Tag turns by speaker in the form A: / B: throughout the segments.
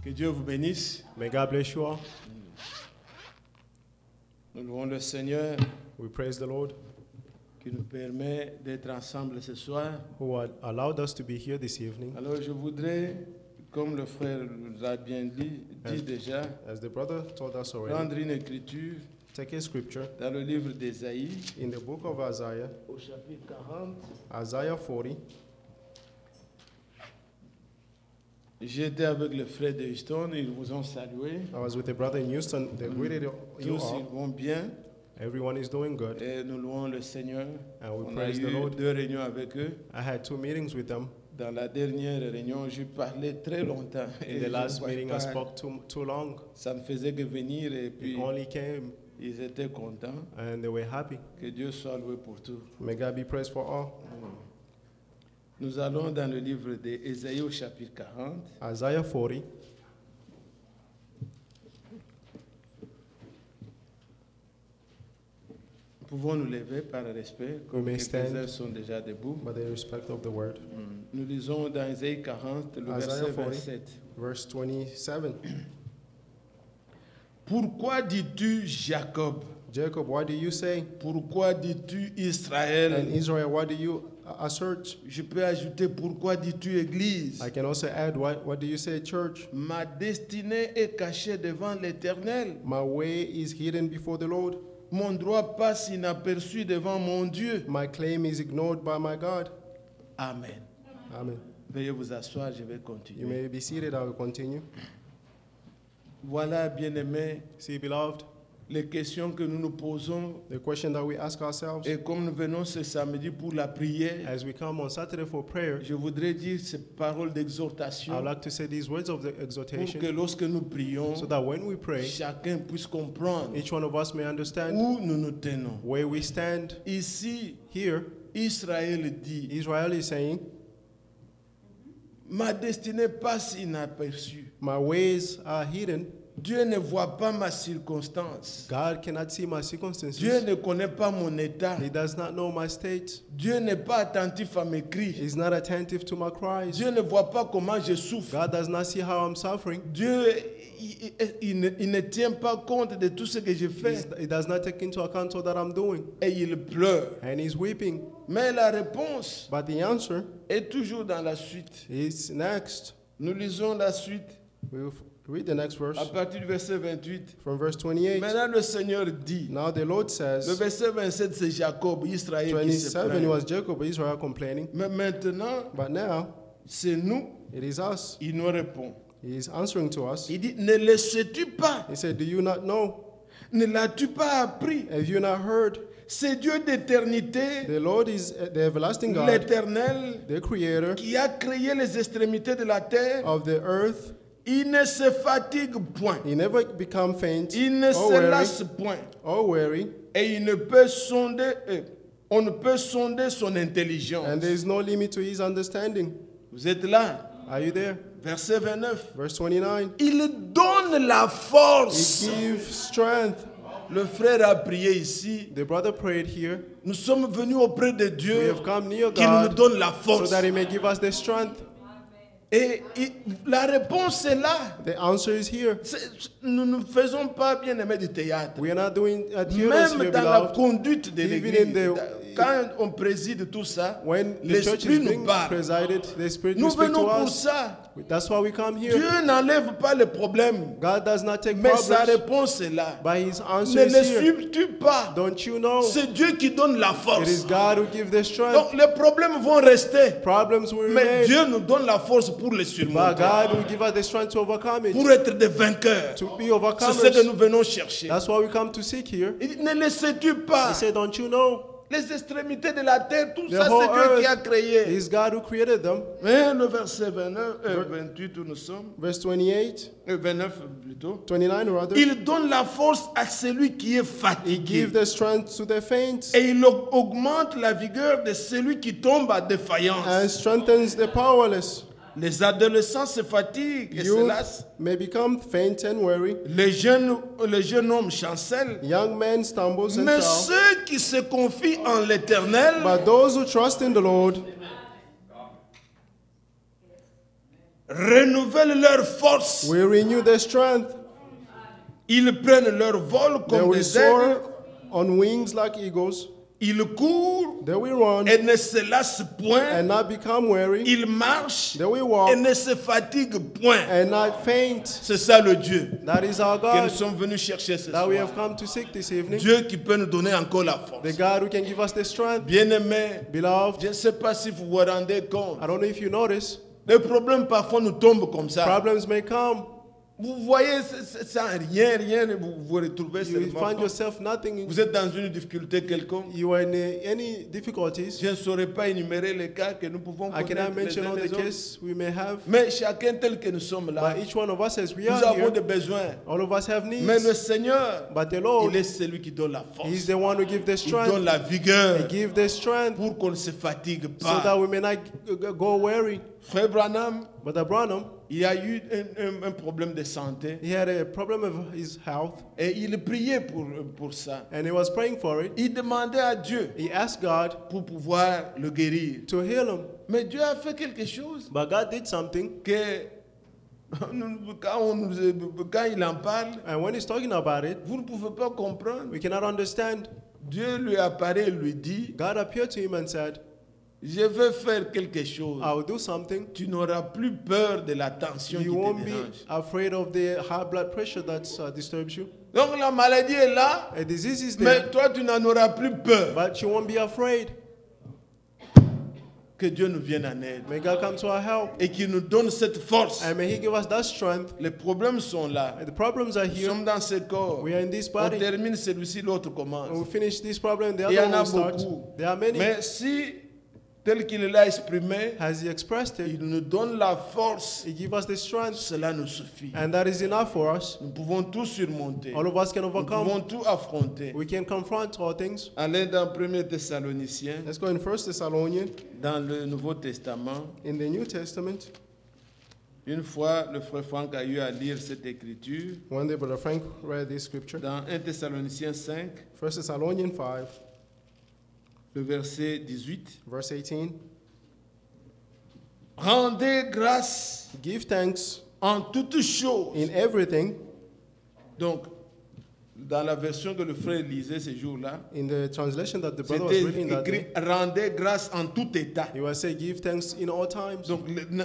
A: Que Dieu vous bénisse.
B: May God bless you all.
A: Nous louons le Seigneur
B: We praise the Lord
A: qui nous permet d'être ensemble ce soir.
B: who allowed us to be here this evening.
A: Alors je voudrais, comme le frère nous a bien dit déjà,
B: As the brother told us already,
A: prendre une écriture
B: take a scripture
A: dans le livre d'Ésaïe,
B: in the book of Isaiah,
A: au chapitre 40.
B: Isaiah 40.
A: J'étais avec le frère de Houston, ils vous ont salué.
B: I was with a brother in Houston. They greeted you
A: Tous ils
B: all.
A: vont bien
B: Everyone is doing good.
A: et nous louons le Seigneur.
B: And we
A: On a
B: praise the
A: eu
B: Lord.
A: 2 réunions avec eux.
B: I had 2 meetings with them.
A: Dans la dernière réunion, j'ai parlé très longtemps.
B: In
A: Et
B: the
A: je
B: last
A: voyais
B: meeting,
A: pas-
B: I spoke too long.
A: Ça ne faisait que venir et
B: It
A: puis
B: only came,
A: ils étaient contents.
B: and they were happy.
A: Que Dieu soit loué pour tout.
B: May God be praised for all.
A: Nous allons dans le livre d'Ésaïe au chapitre 40.
B: Isaiah 40.
A: Nous pouvons nous lever par respect,
B: We
A: comme
B: may stand.
A: quelques-uns sont déjà debout.
B: By the respect of the word.
A: Nous lisons dans Ésaïe 40, le
B: Isaiah
A: verset
B: 40.
A: 27.
B: Verse 27.
A: Pourquoi dis-tu Jacob?
B: Jacob, what do you say?
A: Pourquoi dis-tu Israël?
B: And Israel, what do you assert?
A: Je peux ajouter pourquoi dis-tu Église?
B: I can also add, what do you say, church?
A: Ma destinée est cachée devant l'Éternel.
B: My way is hidden before the Lord.
A: Mon droit passe inaperçu devant mon Dieu.
B: My claim is ignored by my God.
A: Amen.
B: Amen.
A: Veuillez vous asseoir, je vais
B: You
A: continuer.
B: may be seated, I will continue.
A: Voilà, bien-aimés,
B: See, beloved,
A: les questions que nous nous posons.
B: the question that we ask ourselves
A: Et comme nous venons ce samedi pour la prière,
B: as we come on Saturday for prayer,
A: je voudrais dire ces paroles
B: I
A: d'exhortation
B: would like to say these words of the
A: pour que
B: exhortation
A: lorsque nous prions,
B: so that when we pray,
A: chacun puisse comprendre
B: each one of us may understand
A: où nous nous tenons.
B: where we stand.
A: Ici,
B: Here,
A: Israël dit,
B: Israel is saying,
A: ma destinée passe inaperçue.
B: my ways are hidden.
A: Dieu ne voit pas ma circonstance.
B: God cannot see my circumstances.
A: Dieu ne connaît pas mon état.
B: He does not know my state.
A: Dieu n'est pas attentif à mes cris.
B: He's not attentive to my cries.
A: Dieu ne voit pas comment je souffre.
B: God does not see how I'm suffering.
A: Dieu, il ne tient pas compte de tout ce que je fais.
B: He does not take into account all that I'm doing.
A: Et il pleure.
B: And he's weeping.
A: Mais la réponse
B: But the answer
A: est toujours dans la suite.
B: is next.
A: Nous lisons la suite
B: We'll read the next verse
A: à partir du verset 28.
B: from verse 28.
A: Maintenant, le Seigneur dit,
B: Now the Lord
A: le
B: says,
A: verset 27, c'est Jacob, Israël qui se
B: 27
A: plaint.
B: was Jacob, Israel complaining.
A: Mais maintenant,
B: But now
A: c'est nous.
B: it is us.
A: Il nous répond.
B: He is answering to us.
A: Il dit, ne le sais-tu pas?
B: He said, do you not know?
A: Ne l'as-tu pas appris?
B: Have you not heard?
A: C'est Dieu d'éternité,
B: The Lord is the everlasting God,
A: l'Éternel,
B: the creator
A: qui a créé les extrémités de la terre.
B: of the earth.
A: Il ne se fatigue point.
B: He never become faint
A: Il ne
B: or
A: se
B: weary,
A: lasse point.
B: or weary,
A: Et il ne peut sonder, on ne peut sonder son
B: and
A: intelligence.
B: there is no limit to his understanding.
A: Vous êtes là?
B: Are you there?
A: Verset 29.
B: Verse 29.
A: Il donne la
B: He
A: force.
B: gives strength.
A: Le frère a prié ici.
B: The brother prayed here.
A: Nous sommes venus auprès de
B: We
A: Dieu
B: have come near
A: qui nous
B: God
A: donne la
B: so
A: force.
B: that he may give us the strength.
A: Et la réponse est là.
B: The answer is here.
A: Nous ne faisons pas bien aimer du théâtre.
B: We are not doing theaters
A: Même
B: here,
A: dans la
B: beloved.
A: conduite de
B: Even
A: l'église,
B: in the-
A: quand on préside tout ça,
B: When the church
A: l'esprit
B: is
A: nous
B: being
A: parle.
B: presided, the Spirit
A: Nous
B: will speak
A: venons
B: to
A: pour
B: us.
A: ça.
B: That's why we come here.
A: Dieu n'enlève pas les problèmes,
B: God does not take
A: mais sa
B: problems,
A: réponse est là.
B: but his
A: Ne
B: answer is
A: le
B: here.
A: suis-tu pas?
B: Don't you know?
A: C'est Dieu qui donne la
B: It is
A: force.
B: God who gives the strength.
A: Donc les problèmes vont rester,
B: Problems will
A: mais
B: remain,
A: Dieu nous donne la force pour les
B: but
A: surmonter,
B: God will give us the strength to overcome it,
A: pour être des vainqueurs.
B: to be
A: C'est ce que
B: overcomers.
A: nous venons chercher.
B: That's why we come to seek here.
A: Il dit, ne le sais-tu pas?
B: He said, don't you know?
A: Les extrémités de la terre, tout
B: The
A: ça,
B: whole
A: c'est Dieu qui a
B: earth
A: créé.
B: is God who created them.
A: Mais le verset 28 où nous sommes,
B: Verse 28,
A: 29 plutôt,
B: 29 rather.
A: il donne la force à celui qui est
B: He
A: fatigué.
B: gives the strength to the faint
A: Et il augmente la vigueur de celui qui tombe à défaillance.
B: and strengthens the powerless.
A: Les adolescents se fatiguent et se
B: Youth
A: lassent.
B: may become faint and weary.
A: Les jeunes hommes chancellent.
B: Young men stumbles and
A: Mais
B: fall.
A: ceux qui se confient en l'Éternel,
B: But those who trust in the Lord,
A: renouvellent leur force.
B: We renew their strength.
A: Ils prennent leur vol
B: They
A: comme
B: will
A: des aigles.
B: soar on wings like eagles.
A: Ils courent
B: They will run
A: et ne se lassent point.
B: and not become weary.
A: Ils marchent
B: They will
A: et
B: walk
A: ne se fatiguent point.
B: and not faint.
A: C'est ça le Dieu
B: That is our
A: que nous
B: God
A: sommes venus chercher ce
B: that we
A: soir.
B: have come to seek this evening.
A: Dieu qui peut nous donner encore la
B: The
A: force.
B: God who can give us the strength.
A: Bien-aimés,
B: Beloved,
A: je ne sais pas si vous vous rendez compte.
B: I don't know if you notice,
A: Les problèmes parfois nous tombent comme ça.
B: problems may come.
A: Vous voyez, sans rien, vous vous retrouvez
B: You
A: seulement.
B: find
A: quand
B: yourself nothing.
A: vous êtes dans une difficulté quelconque.
B: You are in any difficulties.
A: Je ne saurais pas énumérer les cas que nous pouvons
B: I
A: connaître
B: cannot
A: les
B: mention
A: uns
B: all
A: les
B: the
A: autres.
B: cases we may have.
A: Mais chacun tel que nous sommes là,
B: But each one of us, as we
A: nous
B: are
A: avons
B: here,
A: des besoins.
B: all of us have
A: Mais
B: needs.
A: le Seigneur,
B: But the Lord,
A: il est celui qui donne la force.
B: He's the one who gives the
A: Il donne
B: strength.
A: la vigueur
B: He gives the strength
A: pour qu'on ne se fatigue
B: so that
A: pas.
B: we may not go weary.
A: Frère Branham,
B: Brother Branham,
A: il y a eu un problème de santé
B: he had a problem of his health
A: et il priait pour ça.
B: and he was praying for it.
A: Il demandait à Dieu
B: He asked God
A: pour pouvoir le guérir.
B: to heal him.
A: Mais Dieu a fait quelque chose
B: But God did something.
A: que quand il en parle,
B: And when he's talking about it,
A: vous ne pouvez pas comprendre.
B: we cannot understand.
A: Dieu lui apparaît et lui dit,
B: God appeared to him and said,
A: je vais faire quelque chose.
B: I will do something.
A: Tu n'auras plus peur de la tension qui
B: You
A: te
B: won't be
A: dérange.
B: afraid of the high blood pressure that disturbs you.
A: Donc la maladie est là,
B: A disease is
A: mais
B: there,
A: toi tu n'en auras plus peur.
B: but you won't be afraid.
A: Que Dieu nous vienne en aide
B: May God come to our help.
A: et qu'il nous donne cette force.
B: And may He give us that strength.
A: Les problèmes sont là.
B: The problems are
A: Nous
B: here.
A: sommes dans ce corps.
B: We are in this
A: On
B: body.
A: termine celui-ci, l'autre commence.
B: When we finish this problem, the
A: Il y
B: other
A: en
B: one
A: a
B: will start.
A: beaucoup.
B: There are many.
A: Mais si, tel qu'il l'a exprimé,
B: Has He expressed it?
A: il nous donne la force,
B: He gives us the strength.
A: cela nous suffit.
B: And that is enough for us.
A: Nous pouvons tout surmonter.
B: All of us can
A: Nous pouvons
B: overcome.
A: tout affronter.
B: We can confront all things.
A: Allez dans 1 Thessaloniciens,
B: Let's go in 1 Thessalonians,
A: dans le Nouveau Testament.
B: in the New Testament.
A: Une fois, le frère Franck a eu à lire cette écriture
B: One day, Brother Frank read this scripture.
A: dans 1 Thessaloniciens 5,
B: 1 Thessalonians 5,
A: le verset 18.
B: verse 18.
A: Rendez grâce
B: Give thanks
A: en toutes choses.
B: in everything.
A: Donc, dans la version que le frère lisait ces jours-là,
B: In the translation that the brother was
A: c'était
B: reading that
A: écrit
B: day,
A: rendez grâce en tout état.
B: he was saying, give thanks in all times.
A: Donc,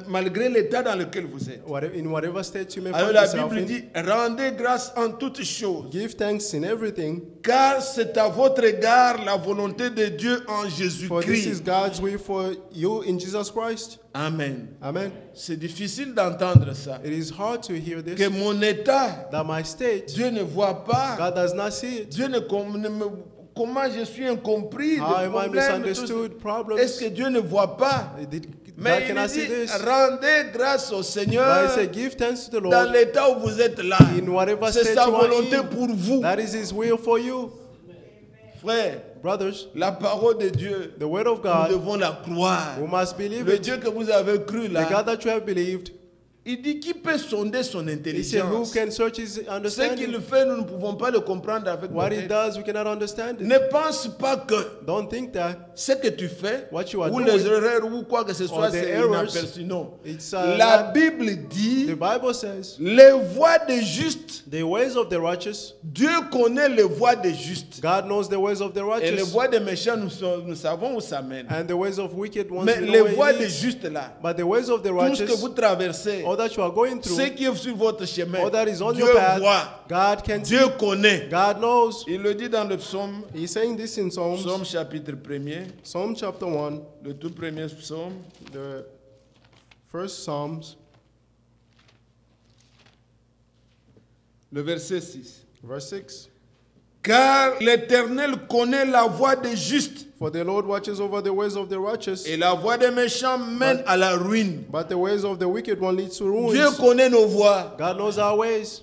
A: malgré l'état dans lequel vous êtes.
B: In whatever state you may
A: Alors
B: find
A: la
B: yourself
A: Bible
B: in,
A: dit rendez grâce en toutes choses,
B: give thanks in everything,
A: car c'est à votre égard la volonté de Dieu en
B: for this is
A: Jésus-Christ.
B: God's will for you in Jesus Christ.
A: Amen.
B: Amen.
A: C'est difficile d'entendre ça.
B: It is hard to hear
A: Que
B: this,
A: mon état,
B: that my state,
A: Dieu ne voit pas.
B: God does not see it.
A: Dieu comment je suis incompris.
B: How am I
A: Tout
B: misunderstood?
A: ça.
B: Problems.
A: Est-ce que Dieu ne voit pas?
B: God
A: Mais il
B: cannot see
A: dit,
B: this.
A: rendez grâce au
B: But
A: Seigneur
B: he said, give thanks to the
A: dans
B: Lord
A: l'état où vous êtes là.
B: in whatever
A: C'est
B: state
A: sa
B: you are
A: volonté
B: in.
A: pour vous.
B: That is His will for you.
A: Frère,
B: Brothers,
A: la parole de Dieu,
B: the word of
A: nous
B: God,
A: devons la croire.
B: we must believe
A: Le
B: it.
A: Dieu que vous avez cru
B: The
A: là,
B: God that you have believed,
A: il dit qui peut sonder son
B: He said, who
A: intelligence.
B: can search His
A: Ce qu'il
B: understanding?
A: fait, nous ne pouvons pas le comprendre avec
B: What
A: notre
B: He
A: tête.
B: does, we cannot understand it.
A: Ne pense pas que
B: Don't think that
A: ce que tu fais,
B: What you are
A: ou
B: doing,
A: les erreurs, ou quoi que ce soit,
B: the
A: c'est
B: errors,
A: inaperçu. Non.
B: it's
A: La
B: not-
A: Bible dit,
B: the Bible says,
A: les voies des justes,
B: the ways of the righteous,
A: Dieu connaît les voies des justes.
B: God knows the ways of the
A: Et les
B: righteous,
A: voies des méchants, nous savons où ça mène.
B: and the ways of wicked ones,
A: Mais
B: we know
A: les
B: where
A: voies
B: it
A: des
B: leads.
A: justes là,
B: But the ways of the
A: tout ce que
B: righteous,
A: vous traversez,
B: all that you are going
A: ce
B: through,
A: qui est sur votre chemin,
B: all that is on
A: Dieu
B: your path,
A: voit,
B: God can see,
A: Dieu connaît.
B: God knows.
A: Il le dit dans le psaume,
B: He's saying this in
A: psaume
B: Psalms,
A: chapitre 1er,
B: Psalm chapter 1,
A: le tout premier psaume,
B: the first Psalms,
A: le verset 6.
B: verse 6.
A: Car l'Éternel connaît la voie des justes,
B: For the Lord watches over the ways of the righteous,
A: et la voie des méchants mène à la ruine.
B: but the ways of the wicked one leads to
A: Dieu
B: ruins.
A: connaît nos voies.
B: God knows our ways.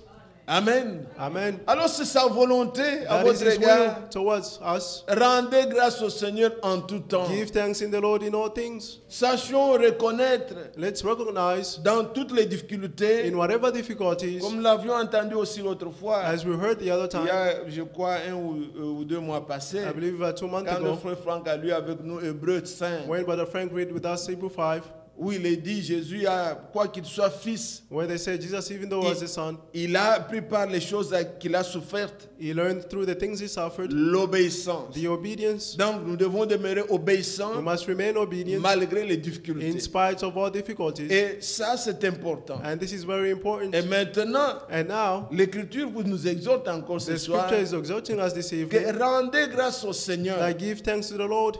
A: Amen.
B: Amen.
A: Alors c'est sa volonté à
B: That is
A: votre
B: His
A: égard.
B: will towards us.
A: Rendez grâce au Seigneur en tout temps.
B: Give thanks in the Lord in all things.
A: Sachons reconnaître
B: Let's recognize
A: dans toutes les difficultés,
B: in whatever difficulties,
A: comme nous l'avions entendu aussi l'autre fois,
B: as we heard the other
A: il
B: time,
A: y a, je crois, 1 ou 2 mois passés,
B: I believe 2 months
A: quand le
B: ago,
A: frère Franck a lu avec nous Hébreux 5,
B: when Brother Frank read with us Hebrew 5,
A: où il est dit Jésus a, quoi qu'il soit fils,
B: when they say Jesus, even though he was a son,
A: il a appris par les choses qu'il a souffertes,
B: he learned through the things he suffered,
A: l'obéissance.
B: the obedience.
A: Donc nous devons demeurer
B: We
A: obéissants
B: must remain obedient
A: malgré les
B: in
A: difficultés.
B: spite of all difficulties.
A: Et ça c'est important.
B: And this is very important.
A: Et maintenant,
B: And now,
A: l'Écriture vous nous exhorte encore ce
B: the
A: soir
B: scripture is exhorting us this
A: que
B: evening
A: rendez grâce au Seigneur,
B: that give thanks to the Lord,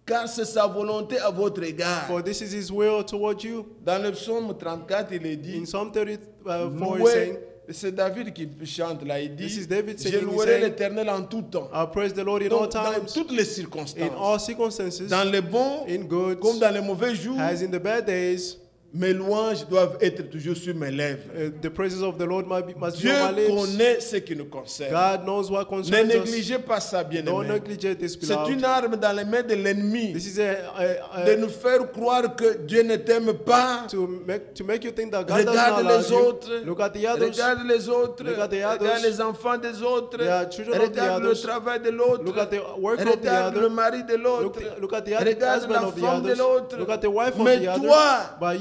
A: car c'est sa volonté à votre égard.
B: for this is his will toward you.
A: Dans le psaume 34, il est dit,
B: In Psalm 34, he's
A: louez,
B: saying,
A: c'est David qui chante là, il
B: This
A: dit,
B: is David
A: je
B: singing, he's
A: louerai
B: saying,
A: l'Éternel en tout temps.
B: I'll praise the Lord in
A: Donc,
B: all
A: dans
B: times,
A: toutes les
B: in
A: circonstances,
B: all circumstances,
A: dans les bons
B: in good,
A: comme dans les mauvais jours,
B: as in the bad days.
A: mes louanges doivent être toujours sur mes lèvres.
B: The praises of the Lord must be
A: Dieu
B: on my lips.
A: connaît ce qui nous concerne.
B: God knows what
A: Ne
B: concerns us.
A: négligez pas ça,
B: Don't
A: bien-aimé.
B: negligent this,
A: C'est une
B: beloved.
A: arme dans les mains de l'ennemi
B: This is
A: de nous faire croire que Dieu ne t'aime pas.
B: to make you think that God does
A: Regarde
B: not
A: les
B: love
A: autres,
B: you. Look at the others.
A: regarde les autres,
B: Look at the others.
A: regarde les enfants des autres,
B: They are children of the
A: regarde le
B: others.
A: travail de l'autre,
B: Look at the work of the
A: regarde le
B: other.
A: mari de l'autre,
B: Look at the
A: regarde
B: husband
A: la
B: of the
A: femme de
B: others.
A: l'autre.
B: Look at the wife of
A: Mais
B: the other.
A: toi,
B: But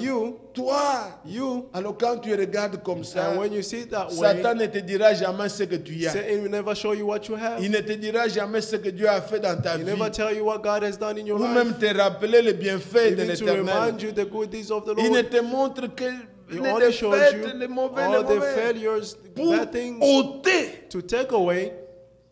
A: toi,
B: you,
A: alors quand tu regardes comme ça,
B: and when you see it that
A: Satan
B: way,
A: ne te dira jamais ce que tu as.
B: Satan will never show you what you have.
A: Il ne te dira jamais ce que Dieu a fait dans ta
B: He
A: vie.
B: never tell you what God has done in your
A: Ou
B: life.
A: même te rappeler les bienfaits de
B: Even to
A: l'Éternel.
B: remind you the good deeds of the
A: Il ne
B: Lord.
A: te montre que
B: He
A: les
B: only shows
A: défaites,
B: you
A: les mauvais,
B: all the
A: les mauvais.
B: failures,
A: Pour
B: bad things,
A: ôter.
B: to take away.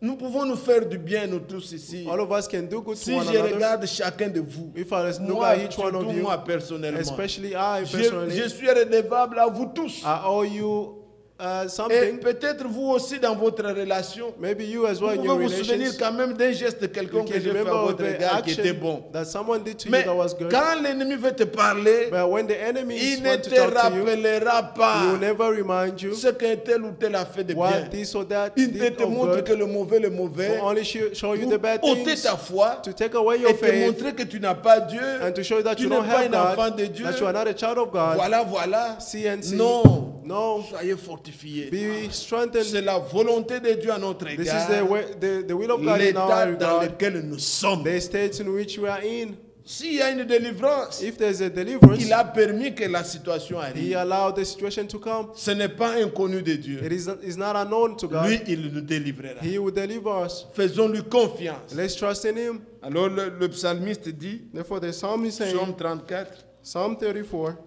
A: Nous pouvons nous faire du bien, nous tous ici.
B: All of us can do good
A: Si
B: to one
A: je
B: another.
A: regarde chacun de vous,
B: If I look
A: moi,
B: at each one
A: surtout
B: of you,
A: moi personnellement,
B: especially I
A: je
B: personally,
A: suis redevable à vous tous.
B: I owe you
A: Et
B: something.
A: peut-être vous aussi dans votre relation,
B: Maybe you as well
A: vous
B: in your
A: pouvez vous souvenir
B: relations.
A: quand même d'un geste
B: You
A: quelconque que
B: can
A: j'ai fait à
B: remember of
A: votre
B: the
A: égard qui était
B: action
A: bon.
B: that someone did to you
A: Mais
B: that was good.
A: quand l'ennemi veut te parler,
B: But when the enemy
A: il
B: is
A: ne
B: want to
A: te
B: talk to you,
A: rappellera
B: he
A: pas
B: will never remind you
A: ce qu'un tel ou tel a fait de bien.
B: what this or that
A: Il
B: did
A: te
B: of
A: montre que
B: good.
A: le mauvais, le
B: Will
A: mauvais,
B: only show you the
A: pour
B: bad
A: ôter
B: things,
A: ta foi
B: to take away
A: et
B: your
A: te
B: faith,
A: montrer que tu n'as pas Dieu,
B: and to show you that
A: tu
B: you
A: n'es
B: don't
A: pas
B: have
A: un enfant
B: God,
A: de Dieu.
B: that you are not a child of God.
A: Voilà, voilà.
B: See and see.
A: Non,
B: No.
A: soyez fortifiés.
B: Be strengthened.
A: C'est la volonté de Dieu à notre
B: This is
A: égard.
B: the will of God in our
A: L'état dans
B: regard.
A: lequel nous sommes.
B: The states in which we are in.
A: S'il y a une délivrance,
B: If there's a deliverance,
A: il a permis que la situation
B: He
A: arrive.
B: allowed the situation to come.
A: Ce n'est pas inconnu de Dieu.
B: It's not unknown to God.
A: Lui, il nous délivrera.
B: He will deliver us.
A: Faisons-lui confiance.
B: Let's trust in Him.
A: Alors le psalmiste dit,
B: Therefore, the psalm is saying,
A: Psaume 34,
B: Psalm 34,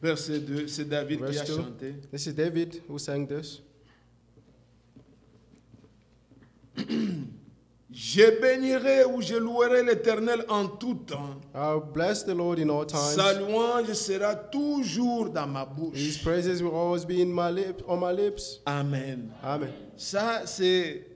A: verset 2, c'est David qui
B: verse
A: a
B: 2.
A: chanté.
B: This is David who sang this.
A: Je bénirai ou je louerai l'Éternel en tout temps.
B: I'll bless the Lord in all
A: Sa
B: times.
A: louange sera toujours dans ma
B: His
A: bouche.
B: praises will always be on my lips.
A: Amen.
B: Amen.
A: Ça, c'est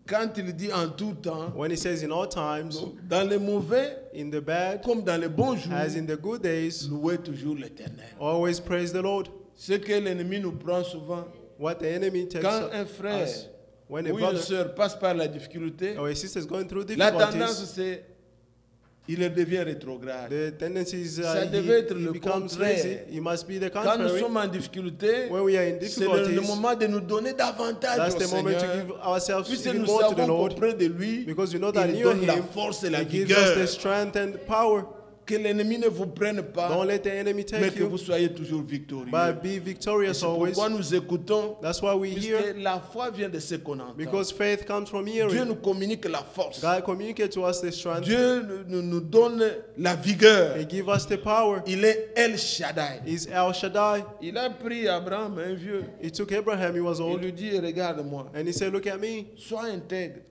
A: quand il dit en tout temps,
B: When He says in all times,
A: dans les mauvais
B: in the bad,
A: comme dans les bons jours,
B: as in the good days,
A: louez toujours l'Éternel.
B: always praise the Lord.
A: Ce que l'ennemi nous prend souvent,
B: What the enemy takes
A: quand un frère
B: us, when a
A: ou une
B: brother
A: sœur passe par la difficulté,
B: or a sister is going through
A: la tendance
B: difficulties,
A: c'est il devient rétrograde.
B: the tendency is
A: Ça devait être
B: he
A: le
B: becomes
A: contraire.
B: lazy. He must be the
A: Quand nous
B: contrary.
A: sommes en difficulté,
B: When we are in
A: c'est le
B: difficulties,
A: moment de nous donner davantage
B: that's
A: au
B: the moment to
A: Seigneur.
B: give ourselves
A: Puisque
B: even
A: nous
B: more to the
A: savons
B: Lord,
A: qu'auprès de lui,
B: because we know that
A: il
B: near
A: donne la
B: Him,
A: force et la
B: He gives us the
A: vigueur.
B: strength and power.
A: Que l'ennemi ne vous prenne pas,
B: Don't let the enemy
A: mais
B: take
A: que vous
B: you,
A: soyez toujours victorieux.
B: but be
A: Et
B: victorious
A: c'est
B: always.
A: pourquoi nous écoutons,
B: That's why we
A: puisque
B: hear,
A: la foi vient de ce qu'on entend.
B: because faith comes from
A: Dieu
B: hearing.
A: nous communique la force.
B: God communicates to us the strength.
A: Dieu nous donne la vigueur.
B: He gives us the power.
A: Il est El Shaddai.
B: He's El Shaddai.
A: Il a pris Abraham, un vieux.
B: He took Abraham, he was
A: Il
B: old,
A: lui dit, regarde-moi,
B: and he said, look at me,
A: sois intègre,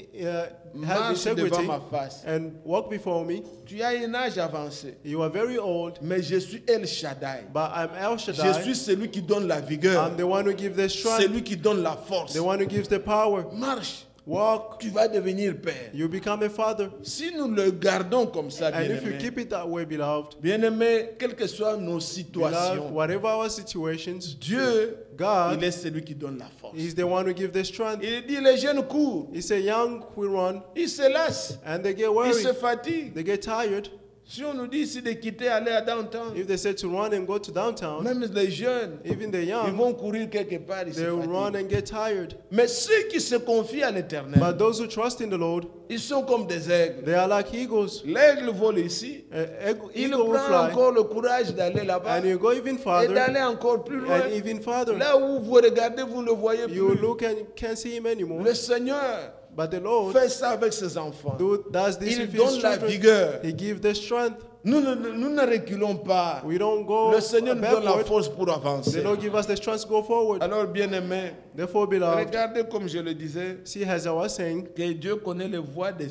B: have
A: marche devant
B: integrity,
A: ma face.
B: and walk before me.
A: Tu as un âge avancé,
B: You are very old,
A: mais je suis El Shaddai.
B: but I'm El
A: Je
B: Shaddai.
A: suis celui qui donne la vigueur,
B: I'm the one who gives the strength,
A: celui qui donne la force.
B: the one who gives the power.
A: Marche,
B: Walk,
A: tu vas devenir père.
B: you become a father.
A: Si nous le gardons comme ça,
B: And if you
A: bien-aimé,
B: keep it that way, beloved,
A: bien-aimé, quelles que soient nos
B: beloved,
A: situations,
B: whatever our situations,
A: Dieu,
B: God
A: il est celui qui donne la force.
B: is the one who gives the strength.
A: Il dit, les jeunes courent,
B: He said, young will run,
A: ils se lassent,
B: and they get
A: ils
B: worried,
A: se fatiguent.
B: they get tired.
A: Si on nous dit ici de quitter, aller à downtown,
B: If they said to run and go to downtown,
A: même les jeunes,
B: even the
A: ils
B: young,
A: vont courir quelque part, ils se
B: they will run
A: fatiguent.
B: and get tired.
A: Mais ceux qui se confient à l'Éternel,
B: But those who trust in the Lord,
A: ils sont comme des aigles.
B: they are like eagles.
A: L'aigle vole ici, il
B: Eagle will
A: prend
B: fly,
A: encore le courage d'aller là-bas
B: and you go even
A: et
B: farther
A: d'aller encore plus loin.
B: and even farther.
A: Là où vous regardez, vous ne le voyez
B: You
A: plus.
B: look and you can't see him anymore.
A: Le Seigneur
B: But the Lord
A: fait ça avec ses enfants.
B: does this
A: Il
B: with his
A: donne la
B: children.
A: vigueur.
B: He gives the strength.
A: Nous ne reculons pas.
B: We don't go
A: Le Seigneur nous donne la
B: backward.
A: force pour avancer.
B: The Lord give us the strength to go forward.
A: Alors, bien-aimés,
B: Therefore, beloved,
A: regardez comme je le disais,
B: see, as I was saying,
A: que Dieu connaît les voies des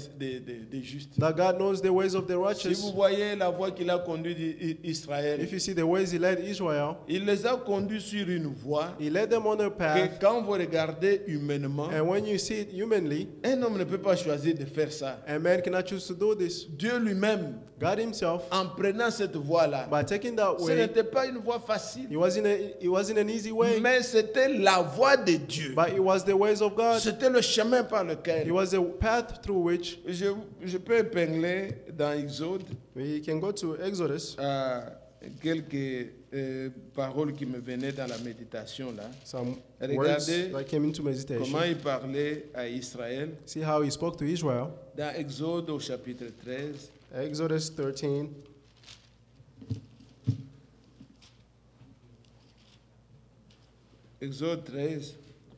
A: justes.
B: that God knows the ways of the
A: Si
B: righteous.
A: vous voyez la voie qu'il a conduite Israël,
B: If you see the ways He led Israel,
A: il les a conduits sur une voie
B: He led them on a
A: que
B: path.
A: quand vous regardez humainement,
B: And when you see it humanly,
A: un homme ne peut pas choisir de faire ça.
B: a man cannot choose to do this.
A: Dieu lui-même,
B: God Himself,
A: en prenant cette voie-là,
B: by taking that
A: ce
B: way,
A: n'était pas une voie facile,
B: it wasn't an easy way,
A: mais c'était la voie de Dieu.
B: but it was the ways of God.
A: C'était le chemin par
B: It
A: lequel
B: was a path through which
A: je peux épingler dans Exode
B: we can go to Exodus.
A: Quelques paroles qui me venaient dans la méditation là.
B: Some
A: Regardez
B: words that came into meditation.
A: comment il parlait à Israël
B: See how He spoke to Israel.
A: dans Exode au chapitre 13.
B: Exodus 13.
A: Exode 13,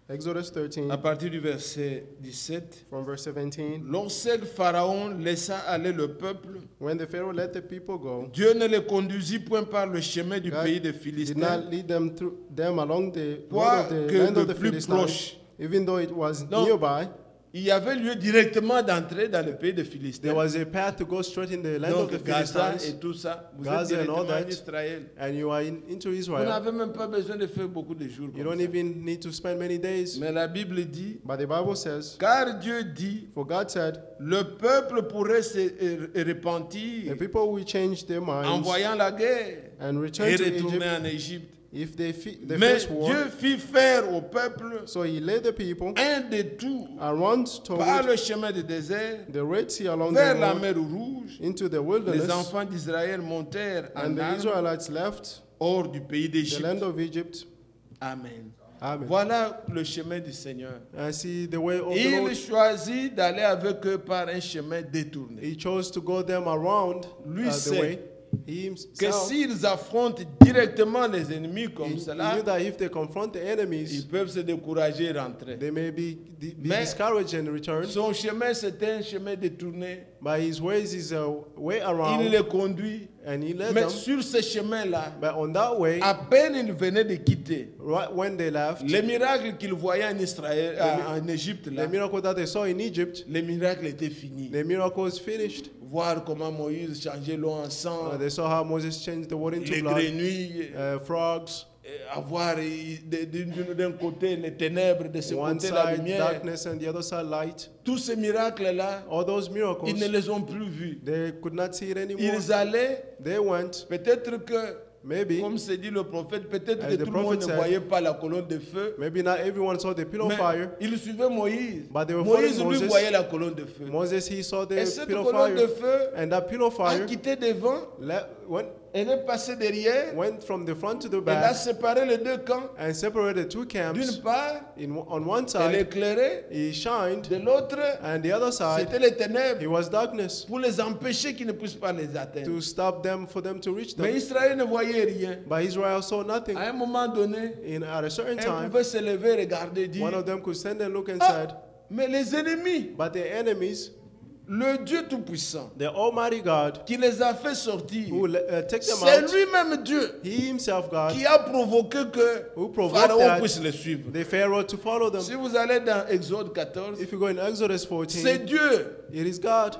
B: Exodus 13,
A: à partir du verset 17.
B: from verse 17.
A: Lorsque Pharaon laissa aller le peuple,
B: When the Pharaoh let the people go,
A: Dieu ne les conduisit point par le chemin du
B: God
A: pays des
B: did
A: Philistins,
B: not lead them along the road
A: Quoi
B: of the
A: que
B: land
A: le
B: of the
A: plus
B: Philistines,
A: proche.
B: even though it was
A: Non.
B: nearby.
A: il y avait lieu directement d'entrer dans le pays des
B: There
A: Philistins.
B: was a path to go straight in the land of the
A: Donc Gaza et
B: Philistines,
A: tout ça, vous
B: Gaza
A: êtes
B: and all
A: directement en
B: that.
A: Israël.
B: and you are into
A: Vous
B: Israel.
A: n'avez même pas besoin de faire beaucoup de jours.
B: You
A: comme
B: don't
A: ça.
B: even need to spend many days.
A: Mais la Bible dit,
B: But the Bible says,
A: car Dieu dit,
B: for God said,
A: le peuple pourrait se repentir
B: the people will change their
A: en
B: minds
A: voyant la guerre
B: and
A: et
B: return to
A: retourner
B: Egypt
A: en Égypte.
B: if they
A: Mais
B: face war.
A: Dieu fit faire au peuple
B: So He led the people
A: un détour
B: around
A: par
B: toward
A: le chemin du désert
B: the Red Sea along
A: vers
B: the
A: la
B: road
A: mer Rouge.
B: into the
A: Les
B: wilderness,
A: enfants d'Israël montèrent
B: and
A: en
B: the
A: armes
B: Israelites left
A: hors du pays
B: the
A: d'Égypte.
B: land of Egypt.
A: Amen.
B: Amen.
A: Voilà le chemin du Seigneur.
B: And see the way of the
A: Il
B: Lord.
A: choisit d'aller avec eux par un chemin détourné.
B: He chose to go them around
A: Lui
B: the
A: sait
B: way. He
A: Que
B: himself,
A: s'ils affrontent directement les ennemis comme
B: he
A: cela,
B: knew that if they confront the
A: ils
B: enemies,
A: peuvent se décourager et rentrer.
B: they may be
A: Mais-
B: discouraged and return.
A: Son chemin, c'était un chemin détourné.
B: But his ways is a way
A: Il
B: around,
A: les conduit.
B: and he led
A: Mais
B: them.
A: sur ce chemin-là,
B: But on that way,
A: à peine ils venaient de quitter,
B: right when they left,
A: les miracles qu'ils voyaient en Israël, en Égypte, là,
B: the miracle that they saw in Egypt,
A: les miracles étaient finis.
B: the miracle was finished.
A: Voir comment Moïse changeait l'eau en sang,
B: They saw how Moses changed the water into
A: les
B: blood,
A: grenouilles,
B: frogs,
A: avoir d'un côté les ténèbres, de ce
B: one
A: côté la
B: side
A: lumière.
B: darkness and the other side light.
A: Tous ces miracles-là,
B: All those miracles,
A: ils ne les ont plus vus.
B: they could not see it anymore.
A: Ils allaient,
B: They went,
A: peut-être que,
B: maybe,
A: comme se dit le prophète, peut-être
B: As
A: que
B: the
A: tout le monde
B: prophet
A: ne
B: said,
A: voyait pas la colonne de feu.
B: maybe not everyone saw the pillar of
A: Mais
B: fire.
A: ils suivaient Moïse.
B: But they were
A: Moïse,
B: following
A: lui,
B: Moses.
A: voyait la colonne de feu.
B: Moses, he saw
A: Et
B: the
A: cette
B: pillar of
A: colonne de
B: fire.
A: feu
B: And that pillar of
A: a
B: fire
A: quitté devant, elle est passée derrière,
B: went from the front to the
A: elle a
B: back
A: séparé les deux camps.
B: and separated two camps.
A: D'une part,
B: On one
A: elle
B: side,
A: éclairait,
B: he shined,
A: de l'autre,
B: and the other side,
A: c'était les ténèbres,
B: it was darkness,
A: pour les empêcher qu'ils ne puissent pas les atteindre.
B: to stop them, for them to reach
A: Mais
B: them.
A: Israël ne voyait rien.
B: But Israel saw nothing.
A: À un moment donné,
B: At a certain
A: elle
B: time,
A: pouvait se lever, regarder, dire,
B: one of them could stand and look and
A: ah,
B: said,
A: mais les ennemis,
B: but the enemies,
A: le Dieu Tout-Puissant,
B: the Almighty God,
A: qui les a fait sortir,
B: who take them
A: c'est
B: out,
A: lui-même Dieu
B: He Himself, God,
A: qui a provoqué que
B: who provoked
A: Pharaon
B: that
A: puisse les suivre.
B: the Pharaoh to follow them.
A: Si vous allez dans Exode 14,
B: If you go in Exodus
A: c'est
B: 14,
A: Dieu,
B: it is God,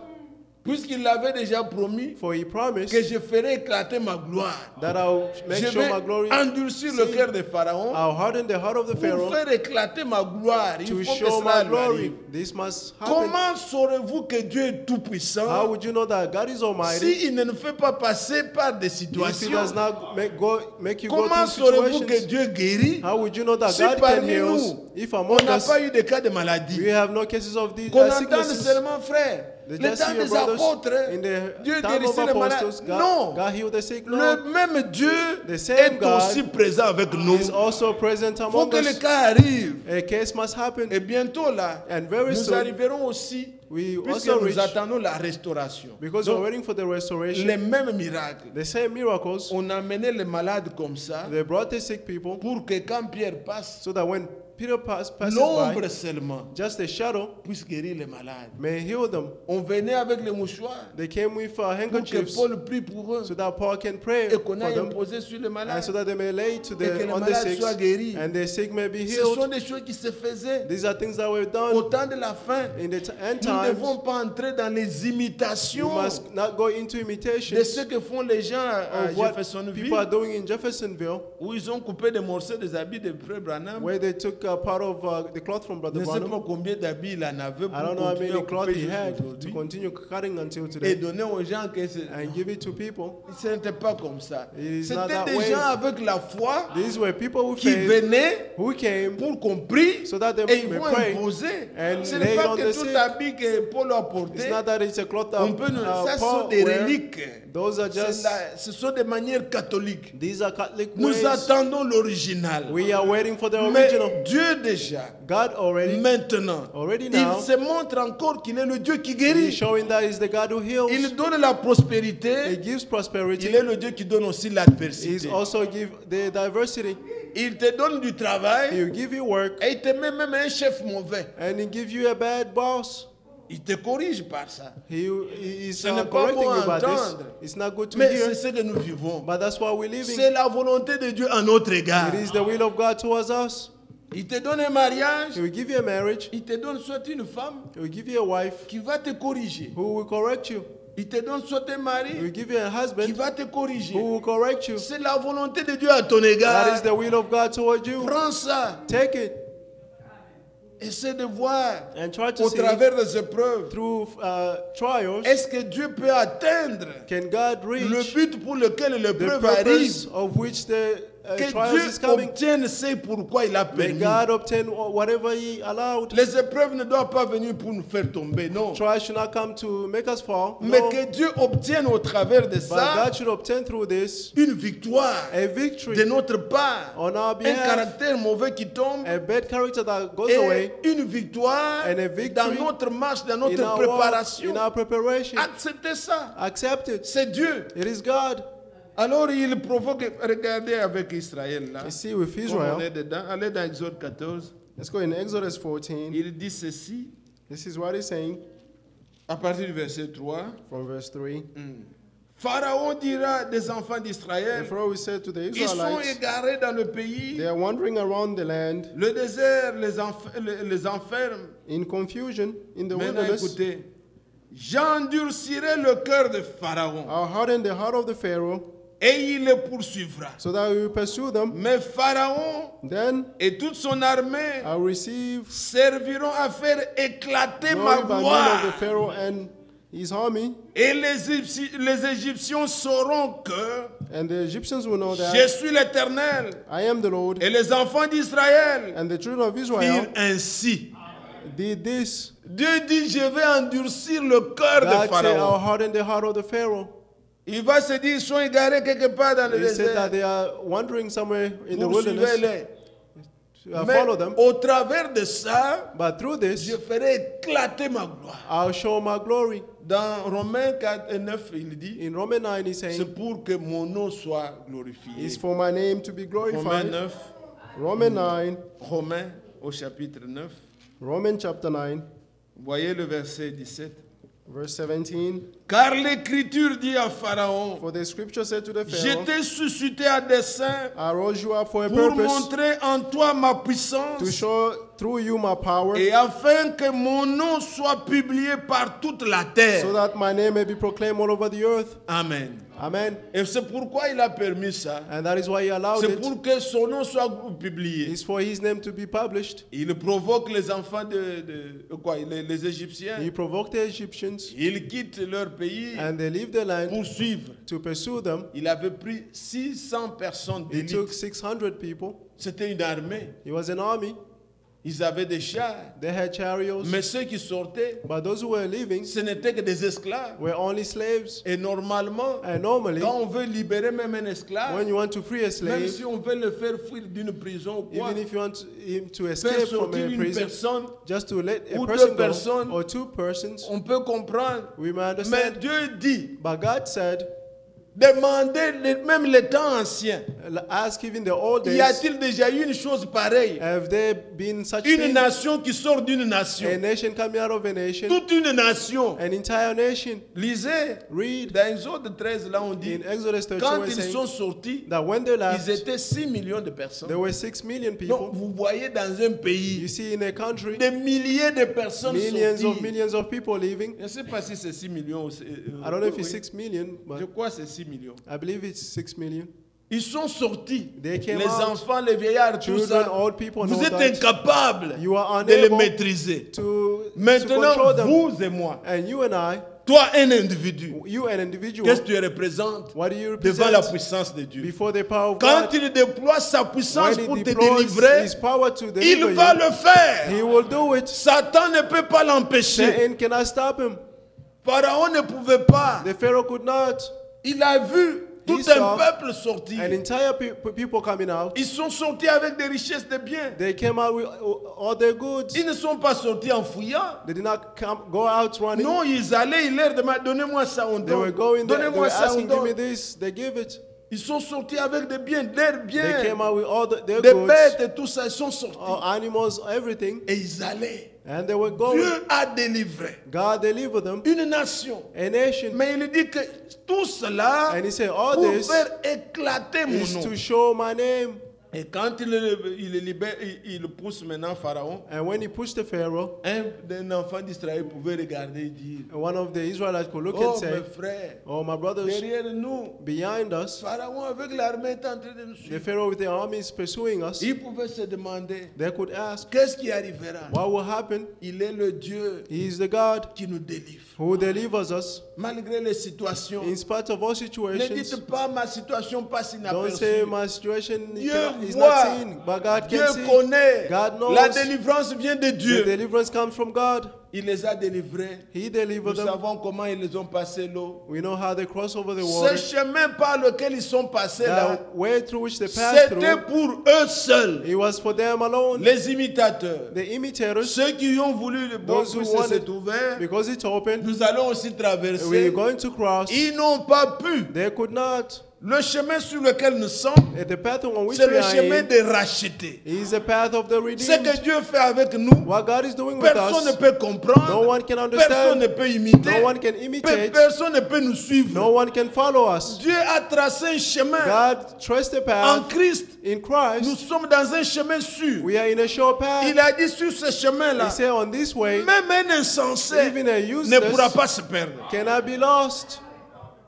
A: puisqu'il l'avait déjà promis,
B: for He promised
A: que je ferai éclater ma gloire.
B: that I'll make
A: Je
B: sure
A: vais
B: my glory,
A: endurcir le
B: See,
A: cœur de Pharaon
B: I'll harden the heart of the
A: pour
B: Pharaoh
A: faire éclater ma gloire. Il
B: to
A: faut que
B: show
A: cela
B: my
A: lui arrive.
B: glory. This must happen.
A: Comment saurez-vous que Dieu est
B: How
A: tout-puissant
B: would you know that God is Almighty
A: s'il ne nous fait pas passer par des
B: if He
A: situations?
B: does not make you go
A: Comment
B: through
A: saurez-vous que
B: situations?
A: Dieu guérit
B: How would you know that
A: si
B: God can
A: parmi
B: heal
A: nous,
B: if
A: on
B: among
A: n'a
B: us
A: pas eu de cas de maladie?
B: we have no cases of these
A: Qu'on entende
B: sicknesses?
A: seulement, frère,
B: They
A: le
B: just
A: temps
B: see your
A: des
B: brothers
A: apôtres,
B: in the
A: Dieu
B: time of
A: guérissait les malades.
B: apostles.
A: Non.
B: God healed the sick. No,
A: Le même Dieu
B: The same
A: est
B: God
A: aussi présent avec nous.
B: is also present
A: Il faut
B: among
A: que le
B: us.
A: cas arrive.
B: A case must happen.
A: Et bientôt là,
B: And very
A: nous
B: soon,
A: arriverons aussi,
B: we
A: puisque
B: also
A: nous
B: reach,
A: attendons la restauration.
B: because
A: Donc,
B: we're waiting for the restoration,
A: les mêmes miracles.
B: the same miracles.
A: On a amené les malades comme ça
B: They brought the sick people
A: pour que quand Pierre passe,
B: so that when Peter passes
A: l'ombre
B: by,
A: seulement
B: just a shadow
A: puisse guérir les malades.
B: may heal them.
A: On venait avec les mouchoirs
B: They came with
A: pour que
B: handkerchiefs
A: Paul prie pour eux
B: so that Paul can pray
A: et qu'on
B: for
A: aille
B: them,
A: imposer sur les
B: and
A: malades.
B: so that they may lay to
A: Et que les
B: on the
A: malades
B: sick,
A: soient guéris.
B: and the sick may be
A: Ce sont
B: healed.
A: des choses qui se faisaient
B: These are things that were done
A: au temps de la fin.
B: in the end
A: Nous ne
B: times.
A: devons pas entrer dans les
B: You
A: imitations
B: must not go into
A: de
B: imitations
A: ce que font les gens à
B: of what
A: Jeffersonville,
B: people are doing in Jeffersonville,
A: où ils ont coupé des morceaux des habits de Frère Branham.
B: where they took part of the cloth from
A: Je
B: Brother
A: ne sais pas
B: Branham.
A: combien d'habits il en avait
B: I
A: pour
B: don't know how
A: continuer à
B: many cloth
A: couper
B: he had to
A: jusqu'aujourd'hui
B: continue cutting until
A: et
B: today,
A: donner aux gens que
B: and give it to people.
A: ce n'était pas comme ça.
B: It is
A: C'était
B: not that
A: des
B: way.
A: gens avec la foi
B: These were people who
A: qui
B: came,
A: venaient
B: who came
A: pour qu'on prie
B: so that they
A: et ils
B: may
A: vont
B: pray.
A: imposer.
B: and
A: Ce
B: lay
A: n'est pas
B: on
A: que
B: the
A: tout
B: sick.
A: habit que Paul a porté.
B: It's not that it's a cloth
A: On peut nous,
B: that
A: ça ce sont
B: Paul
A: des
B: wear.
A: reliques.
B: Those are just,
A: Ce sont des manières catholiques.
B: these are Catholic
A: Nous
B: ways.
A: attendons l'original.
B: We are waiting for the
A: Mais
B: original.
A: Dieu déjà,
B: God
A: maintenant,
B: already
A: il
B: now,
A: se montre encore qu'il est le Dieu qui
B: He's
A: guérit.
B: showing that He's the God who heals.
A: Il donne la
B: He
A: prospérité.
B: gives
A: Il
B: prosperity.
A: est le Dieu qui donne aussi
B: He's
A: l'adversité.
B: also give the diversity.
A: Il te donne du travail
B: He'll give you work,
A: et il te met même un chef mauvais.
B: and He give you a bad boss.
A: Il te corrige par ça.
B: He is
A: Ce n'est pas
B: correcting
A: bon
B: you
A: à
B: about this.
A: entendre.
B: It's not good to
A: Mais
B: hear,
A: c'est ce que nous vivons.
B: but that's why we're living.
A: C'est la volonté de Dieu à notre égard.
B: It is the will of God towards us.
A: Il te donne un mariage.
B: He will give you a marriage.
A: Il te donne soit une femme
B: He will give you a wife
A: qui va te corriger.
B: who will correct you.
A: Il te donne soit un
B: He
A: mari
B: will give you a
A: qui
B: husband
A: va te corriger.
B: who will correct you.
A: C'est la volonté de Dieu à ton
B: That
A: égard.
B: is the will of God towards you.
A: Prends ça.
B: Take it
A: Essaie de voir
B: and try to
A: au
B: see
A: travers des épreuves.
B: through trials.
A: Est-ce que Dieu peut atteindre
B: Can God
A: le
B: reach
A: but pour lequel
B: the
A: l'épreuve arrive?
B: purpose of which the
A: Que
B: trials
A: Dieu
B: is coming?
A: obtienne ce pourquoi il a
B: May
A: permis.
B: God obtain whatever He allowed.
A: Les épreuves ne doivent pas venir pour nous faire tomber, non.
B: Trials should not come to make us fall.
A: Mais
B: No.
A: que Dieu obtienne au travers de
B: But
A: ça
B: God should obtain through this
A: une victoire
B: a
A: de
B: victory
A: notre part.
B: on our
A: Un
B: behalf,
A: caractère mauvais qui tombe
B: a bad character that goes away
A: et une victoire
B: and a victory
A: dans notre marche, dans
B: in
A: notre
B: our walk,
A: préparation.
B: in our preparation.
A: Acceptez ça.
B: Accept it.
A: C'est Dieu.
B: It is God.
A: Alors il provoque, regardez avec Israël là.
B: You see, with
A: Comme on est
B: Israel,
A: dedans. Allez dans Exode 14.
B: let's go in Exodus 14.
A: Il dit ceci
B: This is what he's saying
A: à partir du verset 3.
B: from verse 3.
A: Pharaon dira des enfants
B: The
A: d'Israël,
B: Pharaoh said to the
A: ils sont
B: Israelites,
A: égarés dans le pays,
B: they are wandering around the land
A: le désert les enferme.
B: in confusion in the
A: Maintenant
B: wilderness.
A: écoutez, j'endurcirai le cœur de Pharaon
B: I'll harden the heart of the Pharaoh
A: et il les poursuivra.
B: so that we will pursue them.
A: Mais Pharaon
B: Then
A: et toute son armée
B: I'll receive
A: serviront à faire éclater ma
B: glory by means of the
A: gloire.
B: Pharaoh and his army,
A: Et les Égyptiens sauront que
B: and the Egyptians will know
A: je
B: that
A: suis l'Éternel.
B: I am the Lord.
A: Et les enfants d'Israël
B: And the children of
A: firent
B: Israel
A: ainsi.
B: did this.
A: Dieu dit, je vais endurcir le cœur de
B: God said, I'll
A: Pharaon.
B: harden the heart of the Pharaoh.
A: Il va se dire, ils sont égarés quelque part dans le
B: He said that
A: désert.
B: they are wandering somewhere in the wilderness.
A: Poursuivez-les. Mais
B: Follow them.
A: au travers de ça,
B: But through this,
A: je ferai éclater ma gloire.
B: I'll show my glory.
A: Dans Romains 4 et 9, il dit,
B: In Romans 9, he's
A: c'est
B: saying,
A: pour que mon nom soit glorifié.
B: it's for my name to be
A: Romains
B: glorified.
A: 9,
B: Romans 9,
A: Romains au chapitre 9.
B: Romans chapter 9,
A: Voyez le verset 17.
B: verse 17.
A: Car l'Écriture dit à Pharaon,
B: For the scripture said to the
A: je
B: Pharaoh,
A: t'ai suscité à dessein
B: I rose you up for a
A: pour
B: purpose,
A: montrer en toi ma
B: to
A: puissance
B: show through you my power,
A: et afin que mon nom soit publié par toute la
B: so
A: terre.
B: that my name may be proclaimed all over the earth.
A: Amen.
B: Amen.
A: Et c'est pourquoi il a permis ça.
B: And that is why he allowed
A: C'est
B: it.
A: pour que son nom soit publié.
B: It's for his name to be published.
A: Il provoque les enfants les Égyptiens.
B: He provoked the Egyptians,
A: Ils quittent leur pays
B: and they leave the land
A: pour suivre.
B: to pursue them.
A: Il avait pris 600 personnes
B: He took
A: d'élite.
B: 600 people.
A: C'était une armée.
B: He was an army.
A: Ils avaient des chars.
B: They had chariots.
A: Mais ceux qui sortaient,
B: But those who were leaving
A: ce n'étaient que des esclaves.
B: were only slaves.
A: Et normalement,
B: And normally,
A: quand on veut libérer même un esclave,
B: when you want to free a
A: même
B: slave,
A: si on veut le faire fuir d'une prison ou quoi,
B: even if you want him to
A: faire
B: escape from
A: sortir
B: a
A: une
B: prison,
A: personne,
B: just to let a
A: ou
B: person
A: deux personnes,
B: go, or two persons,
A: on peut comprendre.
B: we may
A: Mais
B: understand.
A: Dieu dit,
B: But God said,
A: demandez même les temps anciens.
B: ask even the old
A: Y
B: days,
A: a-t-il déjà eu une chose pareille?
B: have there been such
A: Une
B: thing?
A: nation qui sort d'une nation.
B: A nation coming out of a nation,
A: Toute une nation.
B: an entire nation.
A: Lisez.
B: Read
A: Dans Exode 13, là, on dit,
B: in Exodus 32,
A: quand
B: we're
A: ils
B: saying
A: sont sortis,
B: that when they
A: ils
B: left,
A: étaient 6 millions de personnes.
B: there were 6 million
A: Donc,
B: people.
A: vous voyez dans un
B: You
A: pays,
B: see in a country,
A: des milliers de personnes
B: millions of people living.
A: Je ne sais pas si c'est 6 millions.
B: I don't know if it's 6 million,
A: Je
B: but
A: crois que c'est 6 millions.
B: I believe it's 6 million.
A: Ils sont sortis.
B: They came
A: Les
B: out.
A: enfants, les vieillards, tout
B: Children,
A: ça.
B: old people,
A: Vous
B: know
A: êtes
B: that.
A: incapables
B: You are
A: de les
B: unable
A: maîtriser.
B: to
A: Maintenant,
B: control them.
A: vous et moi,
B: And you and I,
A: toi, un individu,
B: you an individual,
A: qu'est-ce que tu représentes
B: what do you
A: devant la
B: represent
A: puissance de Dieu?
B: before the power of
A: Quand
B: God?
A: il déploie sa puissance
B: When
A: pour
B: he
A: te
B: deploys
A: délivrer,
B: his power to
A: il
B: deliver
A: va
B: you,
A: le faire.
B: he will do it.
A: Satan ne peut pas l'empêcher.
B: Satan cannot stop him.
A: Pharaon ne pouvait pas.
B: The Pharaoh could not.
A: Il a vu tout
B: He
A: un
B: saw
A: peuple sortir.
B: An entire people coming out.
A: Ils sont sortis avec des richesses, des biens.
B: They came out with all their goods.
A: Ils ne sont pas sortis en fouillant.
B: They did not go out running.
A: Non, ils allaient, ils leur demandaient, donnez-moi ça, on
B: They were
A: donne.
B: going there. They
A: Donnez-moi
B: were
A: ça, on
B: asking, give me
A: donne.
B: this. They give it.
A: Ils sont sortis avec des biens, leurs
B: They
A: biens,
B: came out with all their
A: des
B: goods,
A: bêtes et tout ça. Ils sont sortis.
B: animals, everything.
A: Et ils allaient.
B: And they were going.
A: Dieu a délivré
B: God delivered them.
A: une nation.
B: A nation.
A: Mais il dit que tout cela
B: And he said, all
A: pour
B: this
A: faire éclater mon
B: is
A: nom.
B: to show my name.
A: Et quand il libère, il pousse maintenant Pharaon,
B: And when he pushed the Pharaoh,
A: un enfant d'Israël pouvait regarder et dire,
B: one of the Israelites could look
A: oh
B: and say,
A: mes frères,
B: oh, my brothers,
A: derrière nous,
B: behind us,
A: Pharaon avec l'armée est en train de nous
B: the
A: suivre.
B: Pharaoh with the army is pursuing us.
A: Il pouvait se demander,
B: They could ask,
A: qu'est-ce qui arrivera?
B: what will happen?
A: Il est le Dieu
B: He is the God
A: qui nous délivre.
B: who delivers us
A: Malgré les situations.
B: in spite of all
A: Ne
B: situations.
A: dites pas ma situation passe
B: Don't say
A: inaperçue.
B: my situation
A: Dieu
B: is
A: voit.
B: not seen, but God
A: Dieu
B: can see.
A: connaît.
B: God knows.
A: La délivrance vient de
B: The
A: Dieu.
B: deliverance comes from God.
A: Il les a délivrés.
B: He
A: Nous
B: delivered them.
A: savons comment ils les ont passé l'eau.
B: We know how they cross over the water.
A: Ce chemin par lequel ils sont passés là,
B: The way through which they passed
A: c'était
B: through,
A: pour eux seuls.
B: it was for them alone.
A: Les imitateurs,
B: The imitators,
A: ceux qui ont voulu le bon
B: those who
A: puisque c'est
B: wanted,
A: ouvert,
B: because it's open,
A: nous allons aussi traverser.
B: we're going to cross.
A: Ils n'ont pas pu.
B: They could not.
A: Le chemin sur lequel nous sommes,
B: And the path on which
A: c'est
B: we
A: le
B: are
A: chemin
B: in
A: de racheter.
B: is the path of the
A: Ce que
B: redeemed.
A: Dieu fait avec nous,
B: What God is doing with
A: personne ne
B: us,
A: peut comprendre.
B: no one can
A: Personne ne
B: understand.
A: peut imiter.
B: No one can imitate.
A: Personne ne peut nous suivre.
B: No one can follow us.
A: Dieu a tracé un chemin.
B: God trusts the
A: En
B: path
A: Christ,
B: in
A: nous
B: Christ.
A: sommes dans un chemin sûr.
B: We are in a sure path.
A: Il a dit sur ce chemin-là,
B: He said on this way,
A: même un insensé
B: even a
A: ne pourra
B: useless
A: pas se perdre.
B: cannot be lost.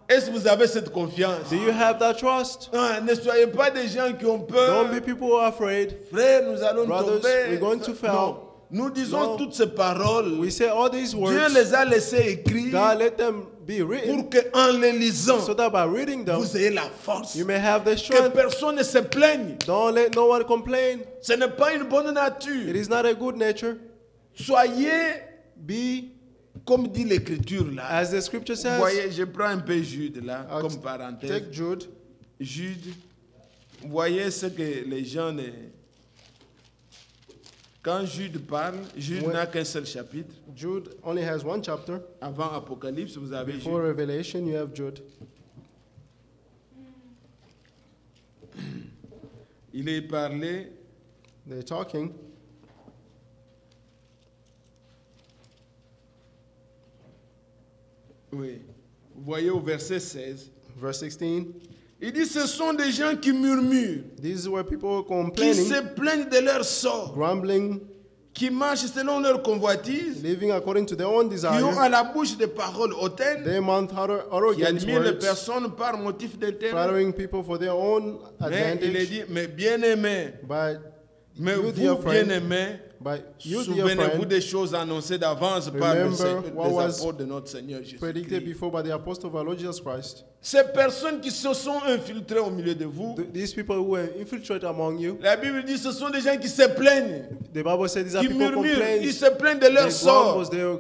A: Est-ce que vous avez cette confiance?
B: Do you have that trust?
A: Ah, ne soyez pas des gens qui ont peur.
B: Don't be people who are afraid.
A: Frère, nous allons
B: Brothers,
A: tomber.
B: we're going to fail.
A: Non. Nous disons
B: No.
A: toutes ces paroles.
B: We say all these
A: Dieu
B: words.
A: les a laissés écrits
B: God let them be written
A: pour qu'en les lisant,
B: so that by reading them,
A: vous ayez la force.
B: you may have the
A: Que
B: strength.
A: personne ne se plaigne.
B: Don't let no one complain.
A: Ce n'est pas une bonne
B: It
A: nature.
B: is not a good nature.
A: Soyez,
B: Be,
A: comme dit l'Écriture là.
B: as the scripture
A: Vous
B: says,
A: voyez, je prends un peu Jude là,
B: I'll
A: comme parenthèse.
B: take Jude.
A: Jude, vous voyez ce que les gens ne... Quand Jude parle, Jude
B: Ouais.
A: n'a qu'un seul chapitre.
B: Jude only has one chapter.
A: Avant Apocalypse, vous avez
B: Before
A: Jude.
B: Revelation, you have Jude.
A: Il est parlé
B: They're talking.
A: Oui. Vous voyez au verset 16.
B: Verse 16.
A: Il dit, ce sont des gens qui murmurent,
B: These were people
A: qui
B: complaining,
A: se plaignent de leur sort,
B: grumbling,
A: qui marchent selon leur convoitise,
B: living according to their own
A: qui ont
B: desire.
A: à la bouche des paroles hautaines,
B: They mount
A: qui
B: arrogant
A: admirent les
B: words,
A: personnes par motif d'intérêt.
B: flattering people for their own
A: Mais il est
B: advantage.
A: dit, mais bien-aimés,
B: But
A: mais
B: you,
A: vous,
B: dear friend,
A: bien-aimés,
B: But you, dear
A: Souvenez-vous
B: friend,
A: des choses annoncées d'avance par
B: remember what
A: les
B: was
A: apôtres de notre Seigneur Jésus.
B: predicted before by the apostle of our Lord Jesus Christ.
A: Ces personnes qui se sont infiltrées au milieu de vous,
B: These people who were infiltrated among you,
A: la Bible dit ce sont des gens qui se plaignent,
B: the Bible said these are
A: qui
B: people
A: murmurent,
B: complaining.
A: ils se plaignent de leur
B: They
A: sort.
B: grumble, they're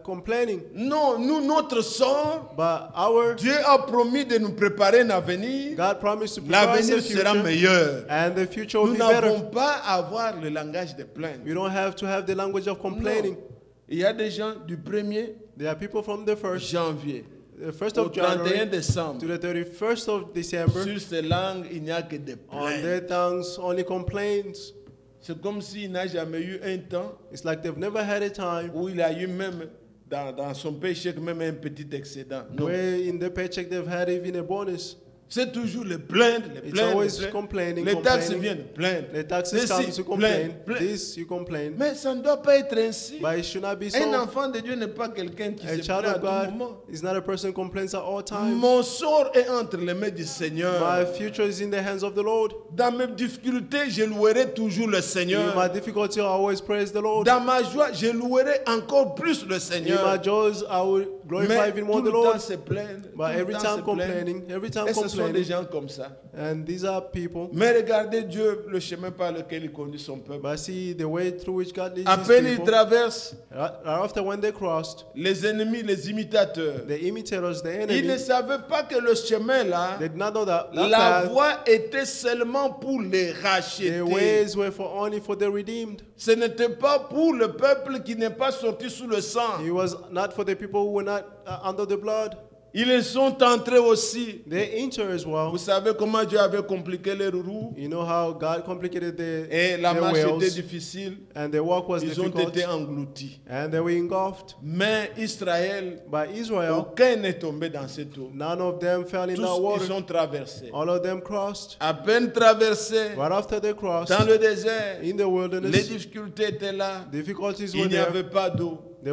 B: complaining.
A: Non, nous, notre sort,
B: But our
A: Dieu a promis de nous préparer un avenir.
B: God promised to prepare us
A: L'avenir
B: the
A: sera
B: future,
A: meilleur.
B: and the future will
A: Nous
B: be better.
A: n'avons pas à avoir le langage de plainte.
B: You don't have to have the language of complaining.
A: Non. Il y a des gens du 1er
B: There are people from the 1st,
A: janvier
B: the 1st
A: au
B: of
A: 31
B: January
A: décembre.
B: to the 31st of December.
A: Sur ces langues, il n'y a que des
B: On
A: plaintes.
B: their tongues only complaints.
A: C'est comme s'il n'a jamais eu un temps
B: It's like they've never had a time
A: où il a eu même dans son paycheck même un petit excédent. Non.
B: where in the paycheck they've had even a bonus.
A: C'est toujours les plaintes, les
B: It's
A: plaintes.
B: always
A: les plaintes.
B: complaining,
A: Les taxes
B: complaining.
A: viennent plaindre.
B: The taxes
A: Ceci,
B: come to complain.
A: plainte.
B: This you complain.
A: Mais ça ne doit pas être ainsi.
B: But it should not be
A: Un
B: so.
A: enfant de Dieu n'est pas quelqu'un qui
B: A
A: se
B: child
A: plaint à
B: of
A: tout
B: God
A: moment.
B: is not a person who complains at all times.
A: Mon sort est entre les mains du
B: My
A: Seigneur.
B: future is in the hands of the Lord.
A: Dans mes difficultés, je louerai toujours le
B: In
A: Seigneur.
B: my difficulty, I always praise the Lord.
A: Dans ma joie, je louerai encore plus le
B: In my
A: Seigneur.
B: joys, I will glorify
A: Mais
B: even
A: tout
B: more the
A: le temps
B: Lord.
A: se plaindre.
B: But
A: tout le
B: every
A: temps
B: time
A: se plaindre.
B: complaining, every time
A: Et ce sont des
B: complaining.
A: gens comme ça.
B: And these are people.
A: Mais regardez Dieu, le chemin par lequel il conduit son peuple.
B: But see the way through which God leads
A: À
B: his
A: peine ils
B: people.
A: traversent,
B: Right after when they crossed,
A: les ennemis, les imitateurs,
B: the imitators, the
A: ils ne
B: enemy,
A: savaient pas que le chemin là,
B: they did not know that
A: la
B: path,
A: voie était seulement pour les
B: the
A: racheter.
B: ways were for only for the redeemed.
A: Ce n'était pas pour le peuple qui n'est pas sorti sous le sang.
B: It was not for the people who were not under the blood.
A: Ils sont entrés aussi.
B: They enter as well.
A: Vous savez comment Dieu avait compliqué les roues
B: You know how God complicated
A: et la
B: their
A: marche était
B: wheels,
A: difficile.
B: and their walk was
A: Ils ont
B: difficult,
A: été engloutis.
B: and they were engulfed.
A: Mais Israël,
B: By Israel,
A: aucun n'est tombé dans cette eau.
B: none of them fell in that
A: Tous ils
B: water.
A: sont traversés.
B: All of them crossed.
A: À peine traversés
B: Right after they crossed,
A: dans le désert,
B: in the
A: les
B: wilderness,
A: difficultés étaient là.
B: difficulties
A: Il
B: were
A: n'y
B: there.
A: avait pas d'eau.
B: They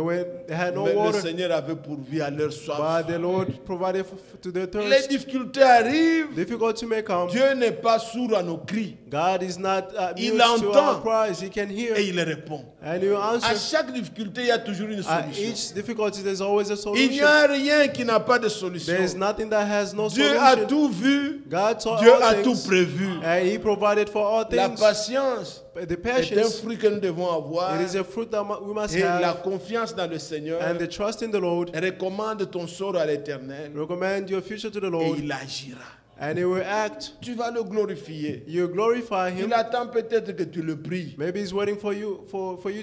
B: had no
A: Mais le
B: water,
A: Seigneur avait pourvu à leur soif.
B: but the Lord provided to their
A: Les
B: thirst.
A: difficultés arrivent.
B: Difficulty may come.
A: Dieu n'est pas sourd à nos cris.
B: God is not
A: Il
B: mute to
A: entend.
B: our cries. He can hear,
A: Et il répond.
B: and He will
A: À
B: answer.
A: chaque difficulté, il y a toujours une
B: At
A: solution.
B: each difficulty, there's always a
A: Il n'y
B: solution.
A: a rien qui n'a pas de solution.
B: There's nothing that has no
A: Dieu a
B: solution.
A: tout vu.
B: God saw
A: Dieu
B: all
A: a tout
B: things,
A: prévu.
B: and He provided for all
A: La
B: things.
A: patience
B: The
A: est un
B: patience,
A: fruit que nous devons avoir.
B: it is a fruit that we must
A: Et la
B: have,
A: confiance dans le Seigneur
B: and the trust in the Lord.
A: recommande ton sort à l'Éternel
B: Recommend your future to the
A: et
B: Lord,
A: il agira.
B: and He will act.
A: Tu vas le glorifier.
B: You glorify Him.
A: Il attend peut-être que tu le pries.
B: Maybe He's waiting for you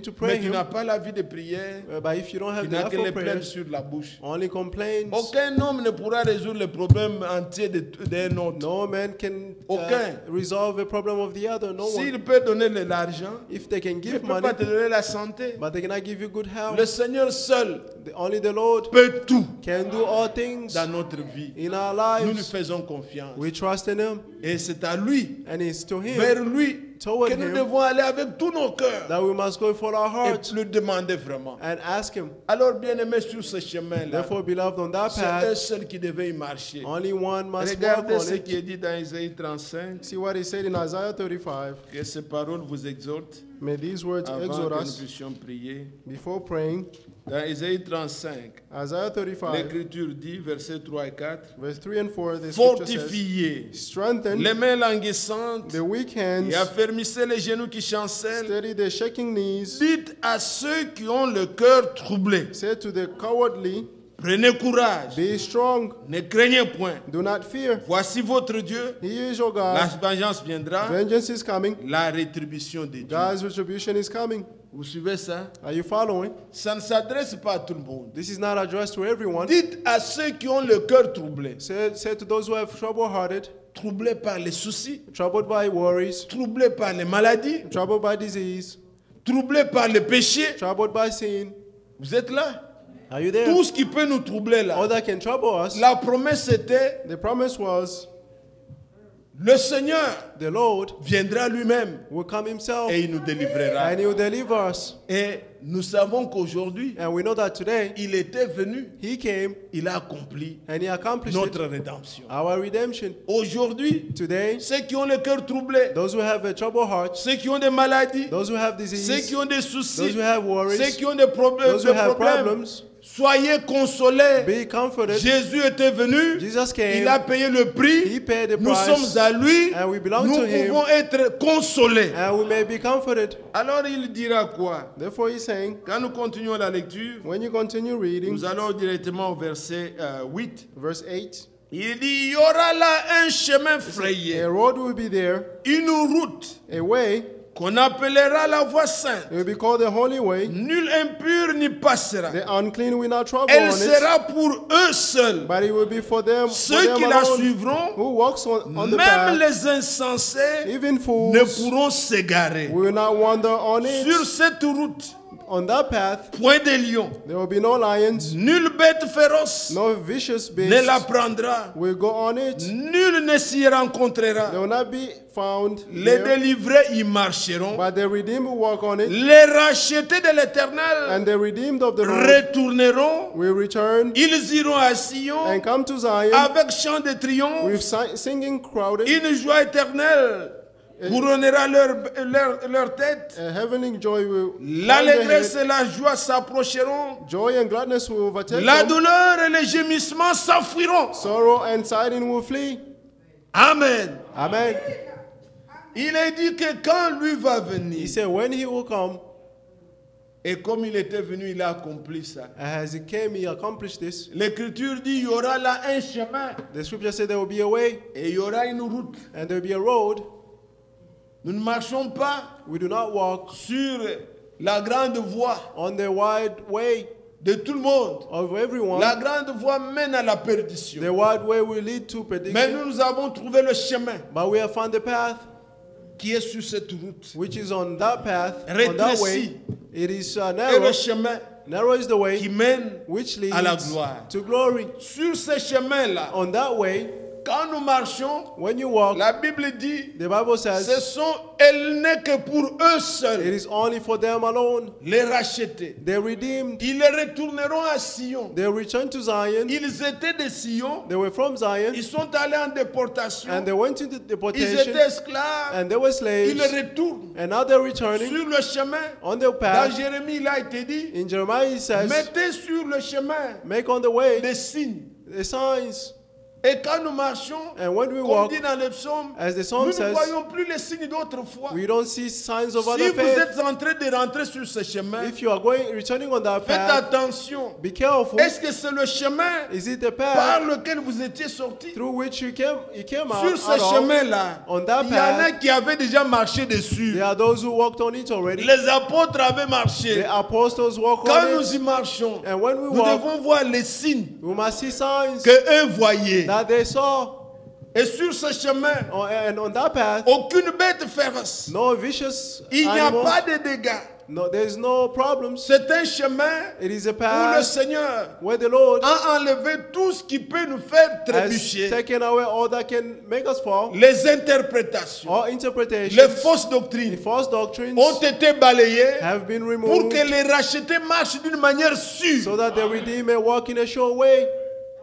B: to pray
A: Mais tu
B: Him.
A: n'as pas la vie de prière.
B: But if you don't have
A: Tu
B: the
A: n'as
B: life
A: que les
B: of
A: plaintes
B: prayer,
A: sur la bouche.
B: only complaints.
A: Aucun homme ne pourra résoudre le problème entier d'un autre.
B: No man can
A: Aucun.
B: resolve a problem of the other. No one.
A: S'il peut donner de l'argent,
B: If they can
A: il ne
B: give
A: peut
B: money,
A: pas te donner la santé.
B: but they cannot give you good health,
A: Le Seigneur seul
B: only the Lord
A: peut tout
B: can do all things
A: dans notre vie.
B: in our
A: Nous lui
B: lives.
A: faisons confiance.
B: We trust in Him,
A: Et c'est à lui,
B: and it's to
A: vers
B: Him
A: lui,
B: toward
A: que nous
B: him,
A: devons aller avec tous nos cœurs
B: that we must go for our
A: et
B: hearts
A: le demander vraiment.
B: and ask Him.
A: Alors, bien-aimés, sur ce chemin-là,
B: Therefore, beloved, on that
A: c'est un
B: path,
A: seul qui devait y marcher.
B: only one must walk
A: Regardez
B: on
A: ce
B: it.
A: qui est dit dans Isaïe 35,
B: See what He said in Isaiah 35.
A: que ces paroles vous exhortent
B: May these words
A: avant
B: exhort
A: que nous
B: us
A: puissions prier.
B: before praying.
A: Dans Isaïe 35,
B: Isaiah 35,
A: l'Écriture dit, versets 3 et 4,
B: verse 3 and 4, the scripture says,
A: fortifiez
B: strengthen
A: les mains languissantes
B: the weak hands,
A: et affermissez les genoux qui chancellent.
B: steady the shaking knees.
A: Dites à ceux qui ont le cœur troublé,
B: Say to the cowardly,
A: prenez courage,
B: be strong,
A: ne craignez point.
B: do not fear.
A: Voici votre Dieu,
B: He is your
A: la
B: God.
A: vengeance viendra,
B: Vengeance is coming.
A: la rétribution de Dieu.
B: God's retribution is coming.
A: Vous suivez ça?
B: Are you following?
A: Ça ne s'adresse pas à tout le monde.
B: This is not addressed to everyone.
A: Dites à ceux qui ont le cœur troublé,
B: Say to those who have trouble-hearted,
A: troublés par les soucis,
B: troubled by worries,
A: troublés par les maladies,
B: troubled by disease,
A: troublés par les péchés.
B: troubled by sin.
A: Vous êtes là?
B: Are you there?
A: Tout ce qui peut nous troubler
B: All
A: là.
B: that can trouble us.
A: La promesse était
B: The promise was
A: le Seigneur
B: the Lord
A: viendra lui-même
B: will come himself
A: et il nous délivrera.
B: and he will deliver us.
A: Et nous savons qu'aujourd'hui,
B: And we know that today
A: il était venu,
B: he came
A: il a accompli
B: and he accomplished
A: notre
B: it,
A: rédemption.
B: our redemption.
A: Aujourd'hui,
B: Today,
A: ceux qui ont le cœur troublé,
B: those who have a troubled heart,
A: ceux qui ont des maladies,
B: those who have
A: ceux
B: disease,
A: qui ont des
B: those
A: soucis,
B: who have
A: ceux
B: worries,
A: qui ont des problèmes,
B: those who have problems,
A: soyez consolés.
B: be comforted.
A: Jésus était venu,
B: Jesus
A: il
B: came,
A: a payé le prix,
B: he paid the
A: nous
B: price,
A: sommes à lui,
B: and we belong
A: nous
B: to him,
A: pouvons être consolés.
B: and we may be comforted.
A: Alors il dira quoi?
B: Therefore he's saying,
A: Quand nous continuons la lecture,
B: when you continue reading,
A: nous allons directement au verset 8.
B: verse 8,
A: Il dit, il y aura là un chemin frayé,
B: a road will be there,
A: une route
B: a way,
A: qu'on appellera la voie sainte.
B: it will be called the holy way.
A: Nul impur n'y passera.
B: The unclean will not travel
A: Elle
B: on it,
A: sera pour eux seuls.
B: but it will be for them
A: Ceux qui la
B: alone
A: suivront,
B: who walks on the
A: même
B: path.
A: les insensés,
B: Even
A: ne
B: fools
A: pourront s'égarer.
B: will not wander on
A: Sur
B: it.
A: cette route,
B: On that path,
A: point de lion,
B: there will be no lions,
A: nulle bête féroce
B: no vicious
A: ne la
B: beast
A: prendra.
B: will go on it.
A: Nul ne s'y rencontrera.
B: They will not be found
A: Les
B: there,
A: délivrés y marcheront.
B: but the redeemed will walk on it,
A: Les rachetés de l'Éternel
B: and the redeemed of the Lord
A: retourneront.
B: will return
A: Ils iront à Sion
B: and come to Zion
A: avec chant de triomphe.
B: with singing crowded.
A: Une joie éternelle couronnera leur tête.
B: A heavenly joy will crown their
A: L'allégresse
B: head.
A: et la joie s'approcheront.
B: Joy and gladness will overtake
A: La
B: them.
A: douleur et les gémissements s'enfuiront.
B: Sorrow and sighing will flee.
A: Amen.
B: Amen.
A: Il est dit que quand lui va
B: He
A: venir,
B: said, when he will come,
A: et comme il était venu, il a accompli ça.
B: as he came, he accomplished this.
A: L'Écriture dit il y aura là un chemin
B: The scripture said there will be a way
A: et il y aura une route.
B: and there will be a road.
A: Nous ne marchons pas
B: We do not walk
A: sur la grande voie
B: on the wide way
A: de tout le monde.
B: of everyone.
A: La grande voie mène à la perdition.
B: The wide way will lead to
A: Mais
B: perdition.
A: nous avons trouvé le chemin
B: But we have found the path
A: qui est sur cette route.
B: which is on that path, on that way.
A: Rétréci.
B: It is
A: Et
B: narrow.
A: le chemin
B: Narrow is the
A: qui
B: way
A: mène
B: which leads
A: à la gloire.
B: to glory.
A: Sur ce chemin-là,
B: On that way,
A: quand nous marchons,
B: when you walk,
A: la Bible dit,
B: the Bible
A: ce
B: says
A: elle n'est que pour eux
B: it
A: seuls,
B: is only for them alone.
A: les rachetés.
B: They redeemed.
A: Ils retourneront à Sion.
B: They returned to Zion.
A: Ils étaient de Sion,
B: They were from Zion
A: ils sont allés en déportation,
B: and they went into
A: ils
B: deportation
A: étaient esclaves,
B: and they were slaves.
A: ils retournent
B: And now they're returning
A: sur le chemin.
B: on the
A: Dans
B: path.
A: Jérémie, il a été dit,
B: In Jeremiah, it says,
A: mettez sur le chemin
B: make on the way
A: des signes.
B: the signs.
A: Et quand nous marchons,
B: And when we
A: comme
B: walk,
A: dit dans le psaume,
B: as the
A: nous
B: psalm
A: ne
B: says,
A: voyons plus les signes d'autrefois.
B: we don't see signs of
A: Si
B: other
A: vous
B: faith.
A: êtes en train de rentrer sur ce chemin,
B: If you are returning on that
A: faites
B: path,
A: attention.
B: be careful.
A: Est-ce que c'est le chemin
B: Is it the
A: par
B: path
A: lequel vous étiez sortis?
B: through which you came
A: Sur
B: out
A: ce
B: of?
A: chemin-là,
B: On that
A: il y en a
B: path,
A: qui avaient déjà marché dessus.
B: there are those who walked on it already.
A: Les apôtres avaient marché.
B: The apostles walk
A: Quand
B: on
A: nous y
B: it.
A: marchons,
B: And when we
A: nous
B: walk,
A: devons voir les signes
B: we must see signs
A: que eux voyaient.
B: that they saw.
A: Et sur ce chemin,
B: And on that path,
A: aucune bête féroce.
B: no vicious
A: Il n'y a
B: animals.
A: pas de dégâts.
B: No, there's no problems.
A: C'est un chemin
B: It is a
A: où le
B: path
A: Seigneur
B: where the Lord
A: a enlevé tout ce qui peut nous faire
B: has
A: trébucher.
B: taken away all that can make us fall.
A: Les interprétations,
B: All
A: les
B: interpretations,
A: fausses
B: the
A: doctrines
B: false doctrines
A: ont été balayées
B: have been
A: pour
B: removed
A: que les rachetés marchent d'une manière sûre.
B: so that the redeemed may walk in a sure way.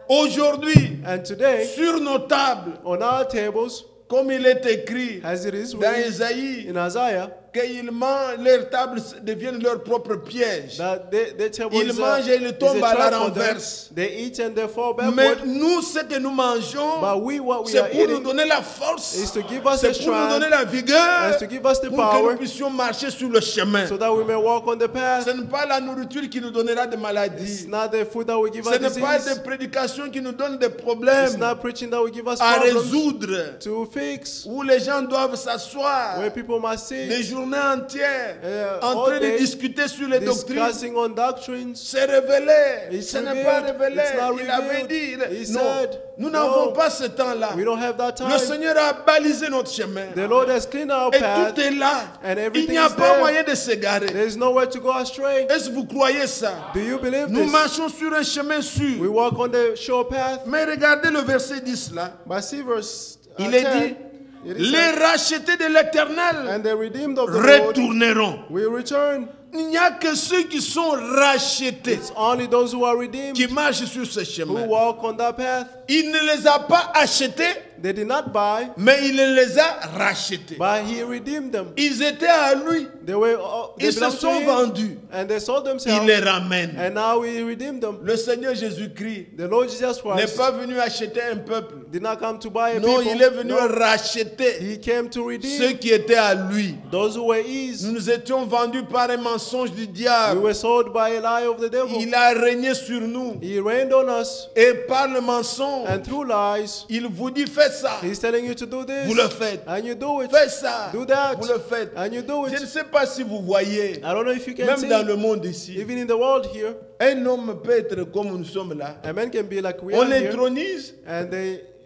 A: Aujourd'hui,
B: And today,
A: sur nos tables,
B: on our tables,
A: comme il est écrit
B: as it is
A: dans
B: written
A: Isaïe,
B: in Isaiah,
A: qu'ils mangent, leurs tables deviennent leur propre piège.
B: that their table
A: Ils
B: is
A: mangent et ils
B: is a
A: tombent à la
B: trap for them.
A: renverse.
B: They eat and they fall
A: Mais
B: backward.
A: nous, ce que nous mangeons,
B: But what we
A: c'est
B: are
A: pour nous
B: eating
A: donner la force,
B: is to give us
A: c'est
B: the
A: pour nous donner
B: strength,
A: la vigueur,
B: is to give us the
A: pour que
B: power,
A: nous puissions marcher sur le chemin.
B: so that we may walk on the path.
A: Ce n'est pas la nourriture qui nous donnera des
B: It's
A: maladies.
B: not the food that will give
A: Ce
B: us
A: n'est pas
B: disease.
A: des prédications qui nous donnent des
B: It's
A: problèmes
B: not preaching that will give us
A: à
B: problems
A: résoudre,
B: to fix,
A: où les gens doivent s'asseoir
B: where people must
A: des
B: sit
A: journées entières en
B: all
A: train de
B: day
A: discuter sur les doctrines.
B: discussing on doctrines.
A: C'est révélé.
B: It's
A: Ce n'est pas
B: revealed.
A: révélé.
B: It's not
A: Il avait
B: revealed.
A: dit.
B: He
A: Non,
B: said,
A: nous
B: no.
A: n'avons pas ce temps-là.
B: We don't have that
A: Le
B: time.
A: Seigneur a balisé notre chemin.
B: The Lord has cleaned our
A: Et
B: path.
A: tout est là.
B: and
A: Il
B: everything
A: n'y a
B: is
A: pas
B: there.
A: moyen de s'égarer.
B: There is nowhere to go astray.
A: Est-ce que vous croyez ça?
B: Do you believe
A: Nous
B: this?
A: marchons sur un chemin
B: We
A: sûr.
B: walk on the sure path.
A: Mais regardez le verset 10 là.
B: But see verse
A: Il est
B: 10.
A: dit,
B: It is
A: les
B: said,
A: rachetés de l'Éternel
B: and the redeemed of the Lord
A: retourneront.
B: will return.
A: Il n'y a que ceux qui sont rachetés
B: It's only those who are redeemed
A: qui marchent sur ce
B: who
A: chemin.
B: walk on that path.
A: Il ne les a pas achetés,
B: They did not buy,
A: mais il les a rachetés.
B: but he redeemed them.
A: Ils étaient à lui.
B: They
A: Ils se
B: belonged to
A: sont
B: him,
A: vendus.
B: and they sold
A: Il
B: themselves,
A: les ramène.
B: and now he redeemed them.
A: Le Seigneur Jésus-Christ
B: The Lord Jesus
A: n'est
B: Christ
A: pas venu acheter un peuple.
B: did not come to buy a
A: Non,
B: people.
A: il est venu
B: No,
A: racheter
B: he came to
A: ceux
B: redeem
A: qui étaient à lui.
B: those who were his.
A: Nous étions vendus par un mensonge du
B: We
A: diable.
B: were sold by a lie of the devil.
A: Il a régné sur nous.
B: He reigned on us,
A: Et par le mensonge,
B: and through lies,
A: il vous dit faites ça.
B: he's telling you to do
A: Vous
B: this,
A: le faites.
B: and you do it.
A: Faites ça.
B: Do that,
A: Vous le faites.
B: and you do
A: Je ne
B: it.
A: sais pas si vous voyez,
B: I don't know if you can
A: même
B: see,
A: dans le monde ici,
B: even in the world here,
A: un homme peut être comme nous sommes là.
B: a man can be like we
A: On
B: are here,
A: l'intronise,
B: and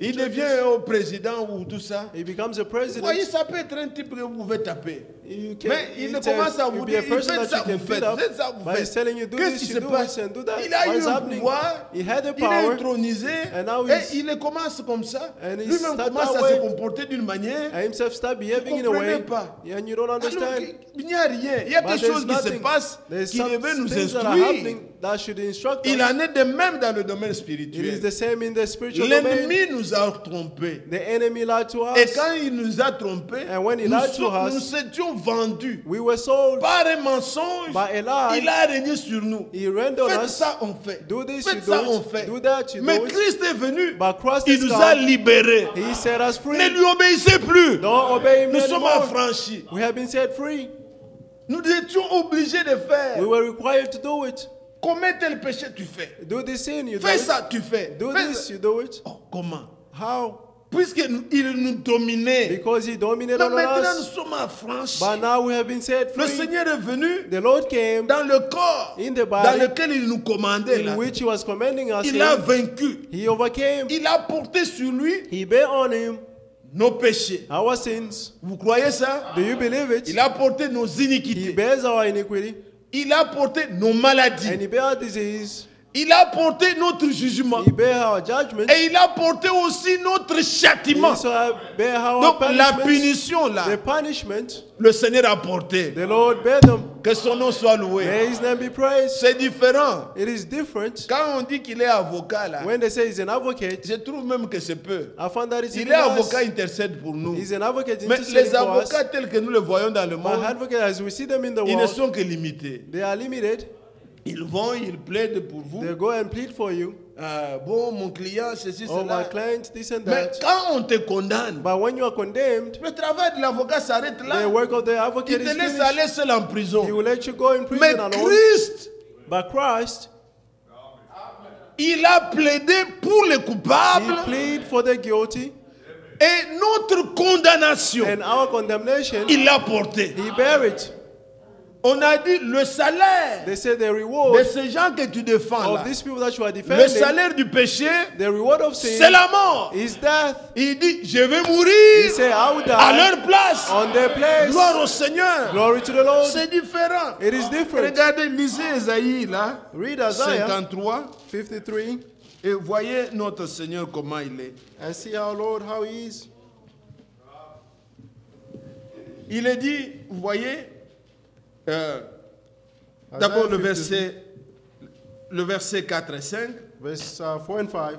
A: il devient au président ou tout ça.
B: he becomes a
A: Vous
B: president.
A: voyez, ça peut être un type que vous pouvez taper.
B: You can,
A: Mais il
B: he
A: commence à
B: tells-
A: vous
B: you'll be
A: dire,
B: a person
A: faites
B: that
A: ça,
B: you
A: vous
B: can
A: faites,
B: beat up,
A: faites ça, vous
B: but he's
A: faites.
B: telling you do
A: Qu'est-ce
B: this,
A: qui
B: you
A: se
B: do
A: passe?
B: this, and do that.
A: Il a
B: What
A: eu
B: is
A: un
B: happening?
A: pouvoir,
B: He had the
A: il est
B: power,
A: intronisé,
B: and now
A: et
B: he's-
A: il commence comme ça.
B: and he
A: Lui-même
B: start
A: commence
B: that
A: à
B: way.
A: se comporter d'une manière.
B: and himself start behaving in a
A: comprenez
B: way,
A: pas.
B: and you don't
A: Alors
B: understand.
A: qu'il n'y a rien. Il y a
B: But
A: quelque
B: there's
A: chose qui se
B: nothing.
A: passe
B: There's
A: qui
B: some
A: devait nous
B: things that are
A: instruire.
B: happening that should instruct
A: Il
B: us.
A: en est de même dans le domaine
B: It is
A: spirituel.
B: the same in the spiritual domain.
A: L'ennemi nous a trompés.
B: The enemy lied to
A: Et
B: us,
A: quand il nous a trompés,
B: and when he
A: nous,
B: lied to us,
A: nous étions vendus.
B: we were sold
A: Par un mensonge,
B: by a lie.
A: il a régné sur nous.
B: He reigned on
A: Faites
B: us.
A: ça, on fait.
B: Do this,
A: Faites
B: you
A: ça,
B: do
A: on
B: it.
A: fait.
B: Do that, you
A: Mais
B: do it.
A: Christ est venu.
B: But Christ
A: Il
B: is
A: nous a
B: come.
A: libérés.
B: He set us free.
A: Ne lui obéissez plus.
B: Don't obey him
A: Nous sommes
B: anymore.
A: affranchis.
B: We have been set free.
A: Nous étions obligés de faire.
B: We were required to do it.
A: Commets tel péché, tu fais.
B: Do this sin, you do
A: Fais
B: it.
A: ça, tu fais.
B: Do
A: Fais
B: this,
A: ça.
B: you do it.
A: Oh, comment?
B: How?
A: Puisqu'il nous dominait.
B: Because he dominated
A: Mais
B: on
A: maintenant, nous
B: us.
A: sommes affranchis.
B: But now we have been set
A: Le
B: free.
A: Seigneur est venu
B: The Lord came,
A: dans le corps
B: in the
A: dans
B: body,
A: lequel il nous commandait. Là.
B: in which he was commanding us.
A: Il a
B: in.
A: vaincu.
B: He overcame.
A: Il a porté sur lui
B: He bare on him
A: nos péchés.
B: our sins.
A: Vous croyez ça?
B: Do you believe it?
A: Il a porté nos
B: He
A: iniquités.
B: bears our iniquity,
A: Il a porté nos
B: and
A: maladies.
B: he bear our disease.
A: Il a porté notre jugement.
B: He bear our judgment.
A: Et il a porté aussi notre
B: He
A: châtiment.
B: also bear our
A: Donc la
B: punishment.
A: punition
B: The
A: là,
B: punishment,
A: le Seigneur a porté.
B: the Lord bear them.
A: Que son nom soit loué.
B: May his name be praised.
A: C'est différent.
B: It is different.
A: Quand on dit qu'il est avocat là,
B: When they say he's an advocate,
A: je trouve même que c'est peu.
B: I found that it's
A: Il
B: even
A: est
B: less.
A: avocat, intercède pour nous.
B: He's an advocate
A: Mais
B: interceding
A: les
B: for us.
A: avocats tels que nous les voyons dans le
B: But
A: monde,
B: advocates, as we see them in the
A: ils ne
B: world,
A: sont que limités.
B: they are limited.
A: Ils vont, ils plaident pour vous.
B: They go and plead for you.
A: Bon, mon client, ceci,
B: Oh, my
A: cela.
B: client, this and
A: Mais
B: that.
A: quand on te condamne,
B: But when you are condemned,
A: le travail de l'avocat s'arrête
B: the
A: là.
B: work of the
A: Il
B: advocate
A: te
B: is
A: laisse
B: finished.
A: aller seul en prison.
B: He will let you go in prison
A: Mais
B: alone.
A: Christ,
B: But Christ,
A: il a plaidé pour les
B: he
A: coupables
B: plead for the guilty,
A: et notre condamnation,
B: and our condemnation,
A: il l'a porté.
B: he bear it.
A: On a dit le salaire
B: They say the
A: de
B: reward
A: ces gens que tu défends là,
B: of these people that you are
A: le
B: defending,
A: salaire du péché,
B: the reward of
A: c'est
B: sin
A: la mort.
B: is death.
A: Il dit, je vais
B: He
A: mourir
B: said, I will
A: à
B: die
A: leur place.
B: on their place.
A: Gloire au Seigneur.
B: Glory to the Lord.
A: C'est différent.
B: It is different.
A: Regardez, lisez Esaïe là,
B: Read Isaiah
A: 53,
B: 53
A: et voyez notre Seigneur comment il est.
B: and see our Lord how he is.
A: Il est dit, vous voyez, d'abord
B: Isaiah
A: le verset 4 et 5.
B: Verse 4 and 5.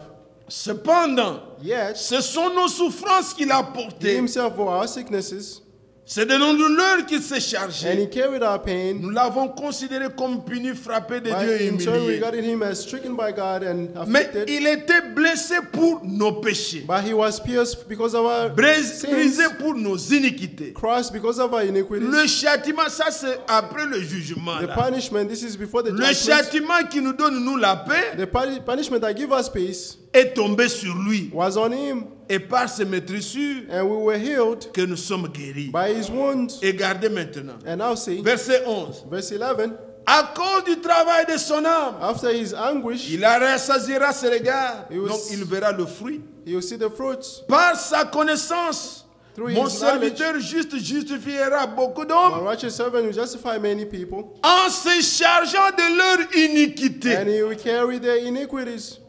A: Cependant,
B: Yet
A: ce sont nos souffrances qu'il a
B: he
A: portées.
B: himself bore our sicknesses,
A: C'est de nos douleurs qu'il s'est
B: and
A: chargé.
B: he carried our pain.
A: Nous l'avons considéré comme puni, frappé de
B: By
A: Dieu et
B: in turn
A: humilié.
B: regarded him as stricken by God and
A: Mais
B: afflicted.
A: il était blessé pour nos péchés,
B: But he was pierced because of our
A: brisé
B: sins,
A: pour nos iniquités.
B: crushed because of our iniquities.
A: Le châtiment, ça c'est après le jugement.
B: The
A: là.
B: punishment, this is before the
A: Le
B: judgment.
A: châtiment qui nous donne nous la paix
B: The punishment that give us peace
A: est tombé sur lui.
B: was on him,
A: Et par ses maîtrissures
B: and we were healed
A: que nous sommes guéris.
B: by his wounds.
A: Et gardez maintenant.
B: And now see,
A: Verset 11.
B: verse 11,
A: À cause du travail de son âme,
B: after his anguish,
A: il rassasiera ses regards.
B: He was-
A: Donc il verra le fruit.
B: he will see the fruits.
A: Par sa connaissance,
B: Through
A: mon
B: his knowledge,
A: serviteur juste justifiera beaucoup
B: my
A: d'hommes
B: righteous servant will justify many people,
A: en se chargeant de leur iniquité.
B: and he will carry their iniquities.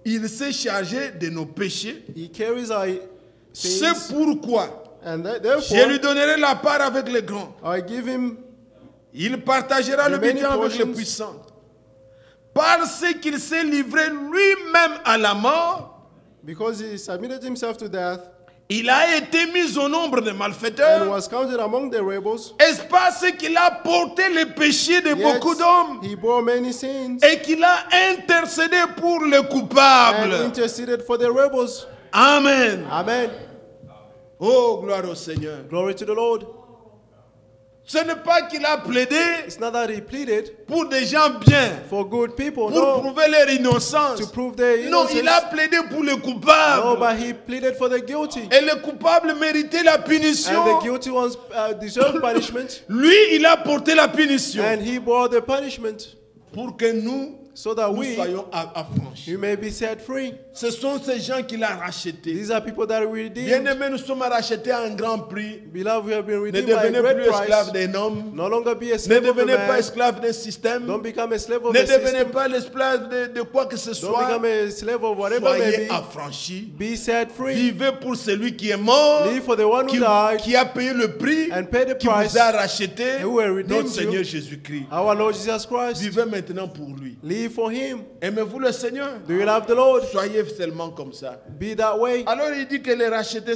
A: Il s'est chargé de nos péchés
B: He carries our
A: C'est
B: sins.
A: pourquoi
B: And
A: je lui
B: therefore,
A: donnerai la part avec les grands.
B: I give him,
A: Il partagera
B: The
A: le
B: many
A: butin avec les
B: portions.
A: puissants. Parce qu'il s'est livré lui-même à la mort,
B: because he submitted himself to death
A: il a été mis au nombre des
B: and
A: malfaiteurs.
B: was counted among the rebels.
A: Est-ce parce qu'il a porté les péchés de
B: Yet
A: beaucoup d'hommes
B: he bore many sins
A: et qu'il a intercédé pour les
B: and
A: coupables.
B: interceded for the rebels.
A: Amen.
B: Amen.
A: Oh, gloire au Seigneur.
B: Glory to the Lord.
A: Ce n'est pas qu'il a plaidé
B: It's not that he pleaded
A: pour des gens bien,
B: for good people,
A: pour
B: no,
A: prouver leur innocence.
B: to prove their
A: Non,
B: innocence.
A: il a plaidé pour les
B: No,
A: coupables.
B: but he pleaded for the guilty.
A: Et les coupables méritaient la
B: And
A: punition.
B: the guilty ones deserve punishment.
A: Lui, il a porté la punition
B: And he bore the punishment
A: pour que nous
B: so that
A: nous
B: we
A: soyons affranchis.
B: may be set free.
A: Ce sont ces gens qu'il a rachetés.
B: These are people that we redeemed.
A: Bien-aimés, nous sommes rachetés à un grand prix.
B: Beloved, we have been
A: Ne
B: redeemed by a
A: devenez
B: great
A: plus esclaves
B: price.
A: d'un homme.
B: No longer be a
A: Ne
B: slave of a
A: devenez pas
B: man.
A: esclave d'un système.
B: Don't become a slave of
A: Ne
B: a
A: devenez
B: system.
A: pas l'esclave de quoi que ce
B: Don't
A: soit.
B: become a slave of whatever may
A: Soyez
B: be.
A: affranchis.
B: Be set free.
A: Vivez pour celui qui est mort,
B: Live for the one who
A: qui,
B: died
A: qui a payé le prix,
B: and paid the
A: qui
B: price.
A: vous a racheté,
B: who will redeem
A: notre
B: you.
A: Seigneur Jésus-Christ.
B: Our Lord Jesus Christ.
A: Vivez maintenant pour lui.
B: Live for him.
A: Aimez-vous le Seigneur?
B: Do you love the Lord?
A: Soyez seulement comme ça.
B: Be that way.
A: Alors il dit que les rachetés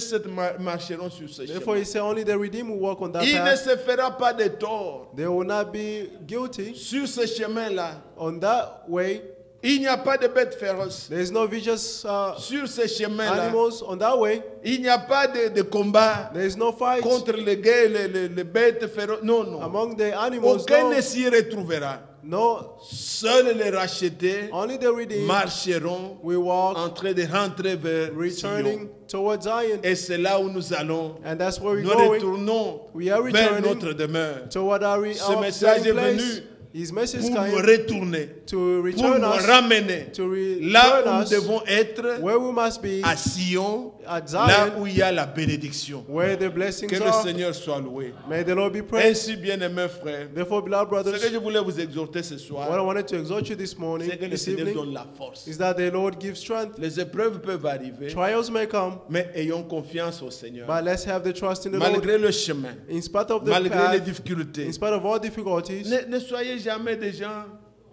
A: marcheront sur ce
B: Therefore,
A: chemin.
B: he said only the redeemed will walk on that
A: Il ne
B: path.
A: se fera pas de tort.
B: They will not be guilty
A: Sur ce chemin-là,
B: on that way.
A: il n'y a pas de bêtes féroces.
B: There is no vicious
A: Sur ce chemin-là,
B: animals on that way.
A: il n'y a pas de combat
B: There is no fight
A: contre les gays, les bêtes féroces. Non, non.
B: among the animals.
A: Aucun
B: No,
A: ne s'y retrouvera.
B: no,
A: Seuls les rachetés
B: only the redeemed
A: marcheront
B: will walk,
A: en train de rentrer vers
B: returning
A: Sion.
B: towards Zion.
A: Et c'est là où nous allons.
B: And that's where we're
A: Nous
B: going.
A: retournons
B: We are
A: vers
B: returning
A: notre demeure
B: toward our
A: Ce message
B: dwelling
A: est
B: place.
A: venu
B: His message
A: pour nous
B: came
A: retourner,
B: to
A: pour
B: return
A: nous
B: us,
A: ramener
B: to
A: là
B: return
A: où nous
B: us
A: devons être,
B: where we must be,
A: à Sion,
B: at
A: là
B: Zion,
A: où il y a la bénédiction.
B: where the blessings
A: Que le
B: are.
A: Seigneur soit loué.
B: May the Lord be praised.
A: Ainsi, bien-aimés frères,
B: Therefore, beloved
A: ce
B: brothers,
A: que je voulais vous exhorter ce
B: what I
A: soir,
B: wanted to exhort you this morning,
A: c'est que le
B: this
A: Seigneur
B: evening,
A: donne la force.
B: is that the Lord gives strength.
A: Les épreuves peuvent arriver,
B: Trials may come,
A: mais ayons confiance au Seigneur.
B: but let's have the trust in the Lord.
A: Malgré le chemin,
B: In spite of the
A: malgré les
B: path,
A: difficultés,
B: in spite of all difficulties,
A: ne soyez jamais des gens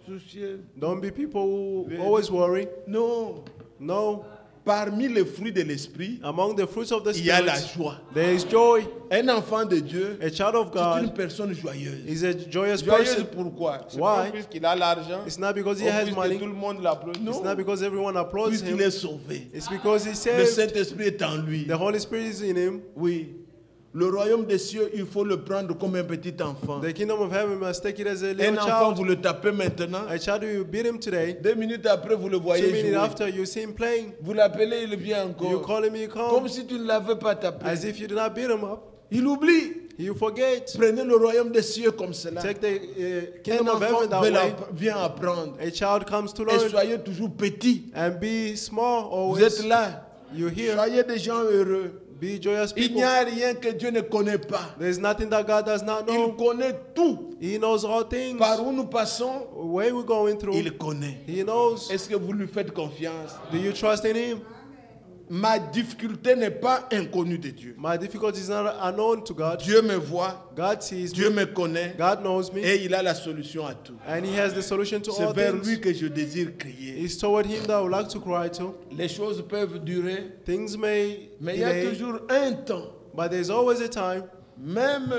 A: soucieux.
B: don't be people who always worry.
A: Non.
B: No,
A: Parmi les fruits de l'esprit,
B: among the fruits of the
A: il y a la
B: Spirit,
A: joie.
B: there is joy.
A: Un enfant de Dieu,
B: A child of
A: c'est une
B: God
A: personne joyeuse.
B: is a joyous
A: Joyeuse
B: person.
A: pourquoi? C'est
B: Why?
A: pas puisqu'il a l'argent,
B: It's not because he
A: ou
B: has
A: puisque
B: money.
A: tout le monde l'applaudit.
B: It's
A: Non,
B: not because everyone applauds
A: puisqu'il
B: him.
A: est sauvé.
B: It's because he's
A: Le
B: saved.
A: Saint-Esprit est en lui.
B: The Holy Spirit is in him.
A: Oui. Le royaume des cieux, il faut le prendre comme un petit enfant.
B: The kingdom of heaven must take it as a
A: Un
B: little
A: enfant,
B: child.
A: vous le tapez maintenant.
B: A child, you beat him today.
A: 2 minutes après, vous le
B: 2
A: voyez
B: minutes
A: jouer.
B: after, you see him playing.
A: Vous l'appelez, il vient
B: You
A: encore.
B: call him, he
A: Comme
B: comes.
A: si tu ne l'avais pas tapé.
B: As if you did not beat him up.
A: Il oublie.
B: You forget.
A: Prenez le royaume des cieux comme cela.
B: Take the
A: Un
B: kingdom of
A: enfant
B: heaven that way.
A: vient apprendre.
B: A child comes to
A: Et
B: learn.
A: soyez toujours petit.
B: And be small
A: Vous êtes
B: always.
A: là.
B: You hear.
A: Soyez des gens heureux.
B: Be joyous
A: Il n'y
B: people.
A: a rien que Dieu ne connaît pas.
B: There's nothing that God does not
A: Il
B: know.
A: connaît tout.
B: He knows all things.
A: Par où nous passons,
B: Where we're going through,
A: il connaît.
B: He knows.
A: Est-ce que vous lui faites confiance?
B: Do you trust in Him?
A: Ma difficulté n'est pas inconnue de Dieu.
B: My difficulty is not unknown to God.
A: Dieu me voit,
B: God sees
A: Dieu
B: me.
A: me connaît
B: God knows me.
A: et il a la solution à tout.
B: And He has the solution to
A: C'est
B: all
A: vers
B: things.
A: lui que je désire crier.
B: It's toward Him that I would like to cry to.
A: Les choses peuvent durer,
B: Things may
A: mais il y a
B: delay,
A: toujours un temps.
B: but there's always a time.
A: Même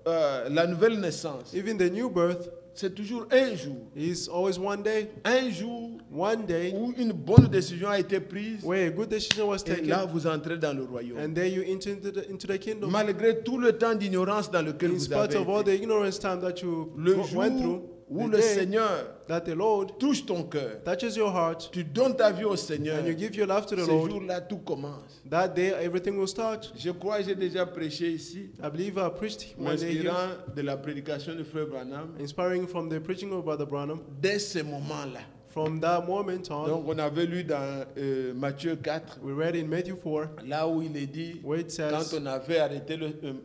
A: la nouvelle naissance,
B: Even the new birth
A: c'est toujours un jour.
B: is always one day.
A: Un jour
B: One day
A: où une bonne décision a été prise
B: where a good decision was
A: et là
B: taken,
A: vous entrez dans le royaume.
B: and there you enter into the kingdom.
A: Malgré tout le temps d'ignorance dans lequel
B: In
A: vous
B: spite
A: avez
B: of all
A: été,
B: the ignorance time that you
A: le
B: went
A: jour
B: through,
A: où
B: the
A: le
B: day
A: Seigneur
B: that the Lord
A: touche ton cœur,
B: touches your heart
A: tu donnes ta vie au Seigneur,
B: and you give your life to
A: ce
B: the Lord,
A: jour-là tout commence.
B: that day everything will start.
A: Je crois que j'ai déjà prêché ici,
B: I believe I preached one day here,
A: m'inspirant de la prédication de Frère Branham.
B: inspiring from the preaching of Brother Branham.
A: Dès ce moment-là,
B: From that moment on,
A: donc on avait lu dans Matthieu 4,
B: we read in Matthew 4,
A: là où il est dit,
B: where it
A: quand
B: says,
A: on avait arrêté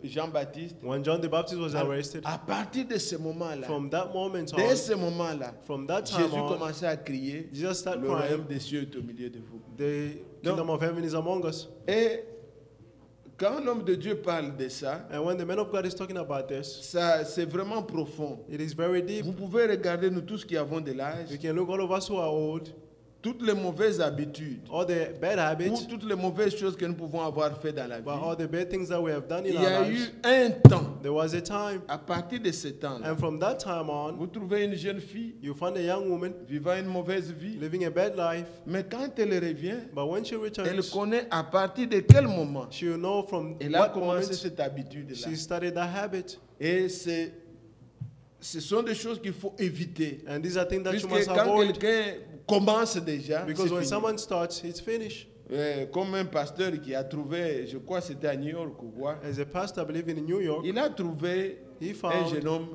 A: Jean-Baptiste,
B: when John the Baptist was arrested,
A: à partir de ce moment-là,
B: from that moment
A: dès
B: on,
A: ce moment-là,
B: from that time
A: Jésus
B: on,
A: commençait à crier,
B: Jesus started
A: le royaume
B: crying,
A: des cieux est au milieu de vous.
B: the kingdom of heaven is among us.
A: Et Quand l'homme de Dieu parle de ça,
B: And when the man of God is talking about this,
A: ça c'est vraiment profond.
B: it is very deep.
A: Vous pouvez regarder nous tous qui avons de l'âge,
B: You can look all of us who are old,
A: toutes les mauvaises habitudes,
B: all the bad
A: ou
B: habits,
A: toutes les mauvaises choses que nous pouvons avoir fait dans la
B: but all
A: vie.
B: the bad things that we have done in
A: Il y
B: our
A: a
B: lives.
A: eu un temps,
B: There was a time,
A: à partir de ce temps-là,
B: and from that time on,
A: vous trouvez une jeune fille
B: you find a young woman
A: vivant une mauvaise vie,
B: living a bad life,
A: mais quand elle revient,
B: but when she
A: elle
B: returns,
A: connaît à partir de quel moment
B: she will know from
A: elle a
B: what
A: commencé
B: moment
A: cette habitude-là.
B: she started that habit.
A: Et ce sont des choses qu'il faut éviter.
B: And these are things that you
A: Puisque
B: must
A: quand
B: avoid,
A: quelqu'un commence déjà,
B: because
A: c'est
B: when
A: fini.
B: someone starts, it's finished.
A: Comme un pasteur qui a trouvé, je crois que c'était à New York ou quoi,
B: As a pastor, I believe in New York,
A: il a trouvé
B: he
A: un
B: found
A: jeune homme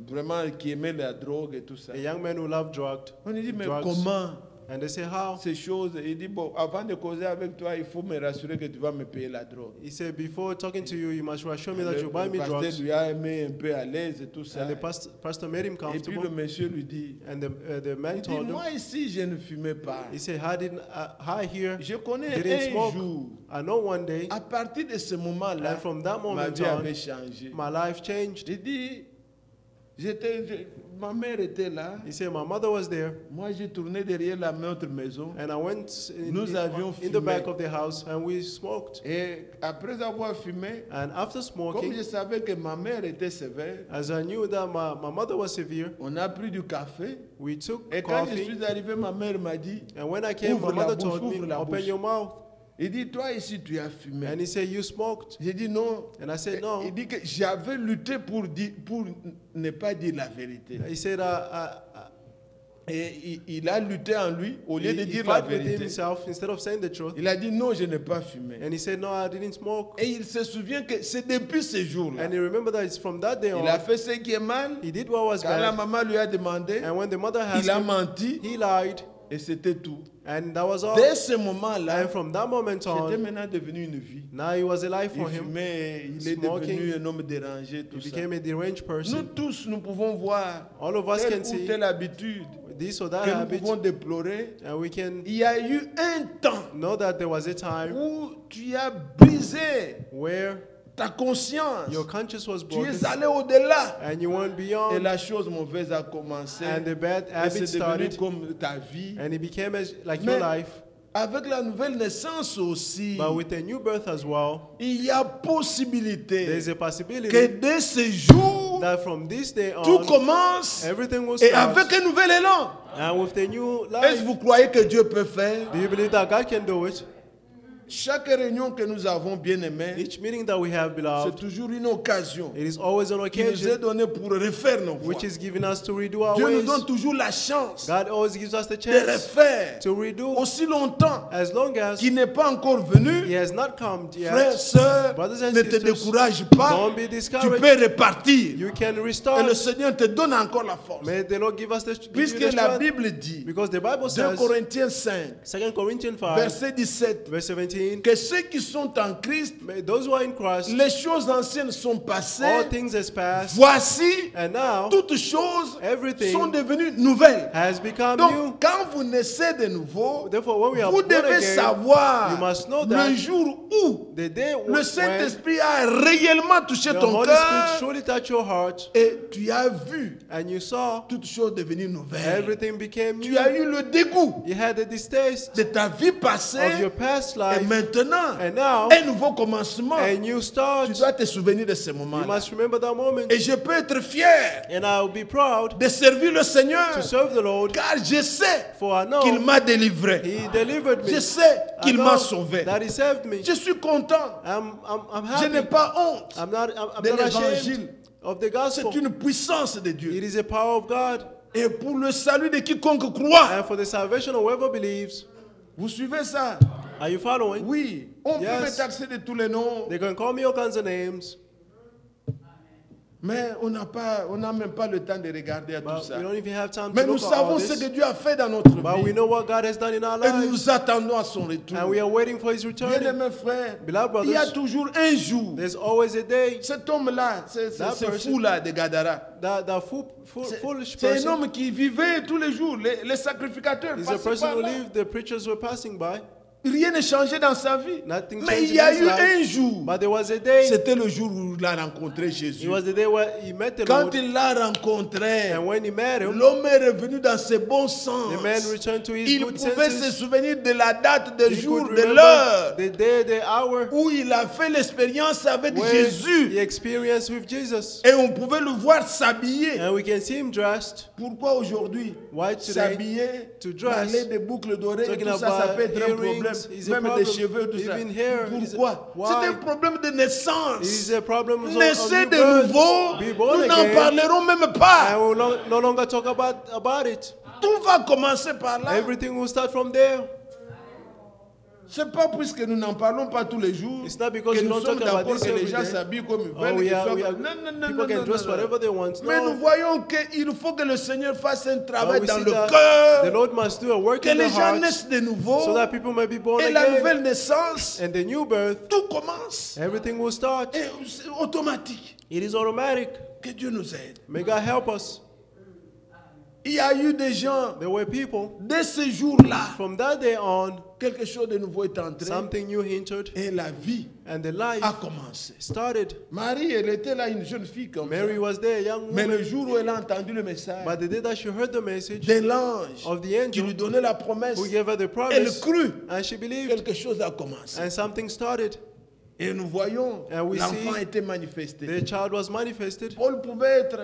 A: vraiment qui aimait la drogue et tout ça.
B: a young man who loved
A: On lui dit, mais
B: drugs.
A: comment
B: And they say, how?
A: ces choses? Il dit, bon, avant de causer avec toi, il faut me rassurer que tu vas me payer la drogue.
B: He said, before talking to you, you must reassure me that
A: Le
B: you buy me
A: pasteur
B: drugs.
A: lui a aimé un peu à l'aise et tout ça.
B: And the pastor made him
A: Et puis
B: comfortable.
A: le monsieur lui dit,
B: And the man
A: il dit,
B: told him,
A: moi ici, je ne fumais pas.
B: he said, I here
A: Je connais
B: didn't
A: un
B: smoke.
A: jour,
B: I know one day,
A: à partir de ce moment-là,
B: and from that
A: ma
B: moment
A: vie
B: on,
A: avait changé.
B: my life changed.
A: J'ai dit, ma mère était là,
B: He said, my mother was there,
A: moi j'ai tourné derrière notre maison.
B: and I went
A: Nous avions
B: in the
A: fumé.
B: back of the house, and we smoked.
A: Et après avoir fumé,
B: And after
A: comme
B: smoking,
A: je savais que ma mère était sévère,
B: as I knew that my mother was severe,
A: on a pris du café.
B: we took
A: Et quand je
B: coffee.
A: suis arrivé, ma mère m'a dit,
B: And when I came,
A: Ouvre
B: my
A: la
B: mother
A: bouche,
B: told me,
A: ouvre la
B: open
A: bouche.
B: your mouth.
A: il dit, toi ici tu as fumé.
B: And he said, you smoked.
A: J'ai dit non.
B: And I said, no.
A: Il dit que j'avais lutté pour ne pas dire la vérité.
B: He said,
A: Et il a lutté en lui au lieu de
B: he
A: dire la
B: fought with
A: vérité.
B: himself instead of saying the truth.
A: Il a dit non, je n'ai pas fumé.
B: And he said, no, I didn't smoke.
A: Et il se souvient que c'est depuis ce jour-là.
B: And he remembered that it's from that day
A: Il a
B: on,
A: fait ce qui est mal.
B: he did what was
A: Quand la
B: bad.
A: maman lui a demandé,
B: And when the mother asked
A: il a
B: him,
A: menti
B: he lied.
A: et c'était tout.
B: And that was all.
A: Dès ce moment-là,
B: And from that moment
A: c'était
B: on,
A: maintenant devenu une vie.
B: now it was a life
A: Il
B: for him.
A: fumait, il est
B: Smoking.
A: devenu un homme dérangé, tout
B: He
A: ça.
B: became a deranged
A: Nous
B: person.
A: tous, nous pouvons voir
B: All of us
A: telle
B: can
A: ou
B: see
A: telle habitude
B: this or that
A: que nous
B: habit,
A: pouvons déplorer.
B: and we can
A: Il y a eu un temps
B: know that there was a time
A: où tu as brisé
B: where
A: ta conscience.
B: your conscience was
A: Tu
B: broken
A: es allé au-delà.
B: and you went
A: Et
B: beyond,
A: la chose mauvaise a commencé.
B: and the bad
A: Et
B: habit
A: c'est devenu
B: started,
A: comme ta vie.
B: and it became like
A: Mais
B: your life.
A: avec la nouvelle naissance aussi,
B: But with a new birth as well,
A: il y a possibilité
B: there's a
A: que
B: possibility
A: dès ce jour,
B: that from this day
A: tout
B: on,
A: commence
B: everything will
A: et
B: start.
A: avec un nouvel élan.
B: And with the new
A: Est-ce
B: life,
A: que vous croyez que Dieu peut faire?
B: do you believe that God can do it?
A: Chaque réunion que nous avons, bien aimé,
B: Each meeting that we have,
A: c'est
B: beloved,
A: toujours une occasion
B: it is always an
A: qui nous est
B: occasion
A: donnée pour refaire nos voies.
B: which is giving us to redo our
A: Dieu nous
B: ways.
A: donne toujours la chance
B: God always gives us the
A: de
B: chance
A: refaire
B: to redo
A: aussi longtemps
B: as long as
A: qu'il n'est pas encore
B: He
A: venu.
B: has not come
A: Frères,
B: yet.
A: sœurs,
B: Brothers and
A: ne te
B: sisters,
A: décourage pas.
B: don't be
A: Tu
B: discouraged.
A: peux repartir.
B: You can
A: Et
B: restart.
A: le Seigneur te donne encore la force.
B: May the Lord give us give you
A: Puisque
B: the
A: la
B: strength.
A: Bible dit,
B: Because the Bible
A: 2
B: says,
A: Corinthiens 5,
B: 2 Corinthians 5,
A: verset 17,
B: verse 17,
A: que ceux qui sont en Christ,
B: may those who are in Christ,
A: les choses anciennes sont
B: all
A: passées.
B: things has passed,
A: Voici,
B: and now
A: toutes choses
B: everything
A: sont devenues nouvelles.
B: has become
A: Donc,
B: new.
A: quand vous naissez de nouveau,
B: Therefore, when we are
A: vous
B: born
A: devez
B: again,
A: savoir
B: you must know that
A: le jour où
B: the day
A: le
B: when
A: Saint-Esprit a réellement touché
B: the
A: ton
B: Holy Spirit
A: cœur
B: surely touched your heart,
A: et tu as vu
B: and you saw
A: toutes choses devenues nouvelles.
B: everything became
A: Tu
B: new.
A: as eu le dégoût
B: You had the distaste
A: de ta vie
B: of
A: passée
B: your past
A: et
B: life,
A: maintenant,
B: and now
A: un nouveau commencement.
B: a new start.
A: Tu dois te souvenir de ce
B: You
A: moment-là.
B: must remember that moment.
A: Et je peux être fier
B: And I'll be proud
A: de servir le Seigneur
B: to serve the Lord,
A: car je sais
B: for I know
A: qu'il m'a délivré.
B: He delivered me.
A: Je sais
B: I
A: qu'il
B: know
A: m'a sauvé.
B: that He saved me.
A: Je suis content.
B: I'm
A: Je n'ai
B: happy.
A: pas honte.
B: I'm not
A: de
B: ashamed
A: l'évangile.
B: of the gospel.
A: C'est une puissance de Dieu.
B: It is a power of God.
A: Et pour le salut de quiconque croit.
B: And for the salvation of whoever believes.
A: Vous suivez ça?
B: Are you following?
A: Oui. On peut me
B: Yes.
A: taxer de tous les noms.
B: They can call me all kinds of names,
A: Mais on n'a même pas le temps de regarder à tout
B: but
A: ça.
B: we don't even have time
A: Mais
B: to
A: nous
B: look at all
A: savons ce que
B: this.
A: Dieu a fait dans notre
B: But we
A: vie.
B: know what God has done in our
A: Et
B: lives.
A: nous attendons à son retour.
B: And we are waiting for His return.
A: Bien-aimés frères,
B: Beloved
A: il y a
B: brothers,
A: toujours un jour.
B: there's always a day
A: Cet homme-là,
B: That
A: ce
B: person-
A: fou-là de Gadara,
B: that foolish
A: c'est un
B: person
A: homme qui vivait tous les jours. Les sacrificateurs
B: is a
A: passaient
B: person
A: par
B: who
A: là.
B: lived, the preachers were passing by.
A: Rien n'est changé dans sa vie.
B: Nothing
A: Mais
B: changed
A: il y a
B: in his
A: eu
B: life.
A: un jour.
B: But there was a day.
A: C'était le jour où il a rencontré
B: It
A: Jésus.
B: was the day where he met the
A: Quand
B: Lord.
A: il l'a rencontré,
B: And when he met him,
A: l'homme est revenu dans ses bons sens.
B: the man returned to his
A: Il
B: good
A: pouvait se
B: senses.
A: souvenir de la date, du
B: He
A: jour,
B: could
A: de
B: remember
A: l'heure
B: the day, the hour
A: où il a fait l'expérience avec
B: where
A: Jésus.
B: he experienced with Jesus.
A: Et on pouvait le voir s'habiller.
B: And we can see him dressed.
A: Pourquoi aujourd'hui
B: Why today?
A: s'habiller,
B: To dress.
A: parler des boucles d'oreilles,
B: Talking
A: tout ça, ça
B: about
A: peut être un
B: earrings
A: problème.
B: is a
A: Même
B: problem.
A: des cheveux, tout ça.
B: Even hair is a-
A: Pourquoi?
B: Why?
A: C'est un problème de naissance.
B: It is a problem of
A: Naissez
B: new
A: de
B: birth.
A: nouveau,
B: Be born
A: nous n'en
B: again.
A: parlerons même
B: I
A: pas.
B: will no longer talk about it.
A: Tout va commencer par là.
B: Everything will start from there.
A: C'est pas puisque nous n'en parlons pas tous les jours
B: It's not because
A: que
B: we
A: nous
B: don't
A: sommes
B: talk about
A: d'accord
B: this
A: que les
B: every
A: gens
B: day.
A: s'habillent comme ils
B: Oh,
A: veulent.
B: we
A: qu'ils
B: are,
A: soient
B: we are,
A: comme- Non, non, non,
B: people
A: non,
B: can
A: non,
B: dress
A: non,
B: whatever
A: non.
B: they want.
A: Mais
B: No.
A: nous voyons qu'il faut que le Seigneur fasse un
B: But
A: travail
B: we
A: dans
B: see
A: le
B: that the
A: cœur,
B: Lord must do a work
A: que
B: in the
A: les gens
B: heart
A: naissent de nouveau.
B: so that people may be born
A: Et la
B: again.
A: nouvelle naissance,
B: And the new birth,
A: tout commence.
B: everything will start.
A: Et c'est automatique.
B: It is automatic.
A: Que Dieu nous aide.
B: May God help us.
A: Il y a eu des gens,
B: There were people,
A: dès ce jour-là,
B: from that day on,
A: quelque chose de nouveau est entré.
B: something new entered
A: Et la vie
B: and the life
A: a commencé.
B: started.
A: Marie, elle était là, une jeune fille comme
B: Mary
A: ça.
B: was there, a young
A: Mais
B: woman.
A: le jour où elle a entendu le message
B: But the day that she heard the message
A: de l'ange
B: of the
A: qui
B: angel
A: lui donnait la promesse,
B: who gave her the
A: elle
B: promise,
A: crut.
B: and she believed,
A: Quelque chose a commencé.
B: and something started.
A: Et nous voyons,
B: And we
A: l'enfant
B: see
A: était manifesté.
B: The child was manifested,
A: Paul pouvait être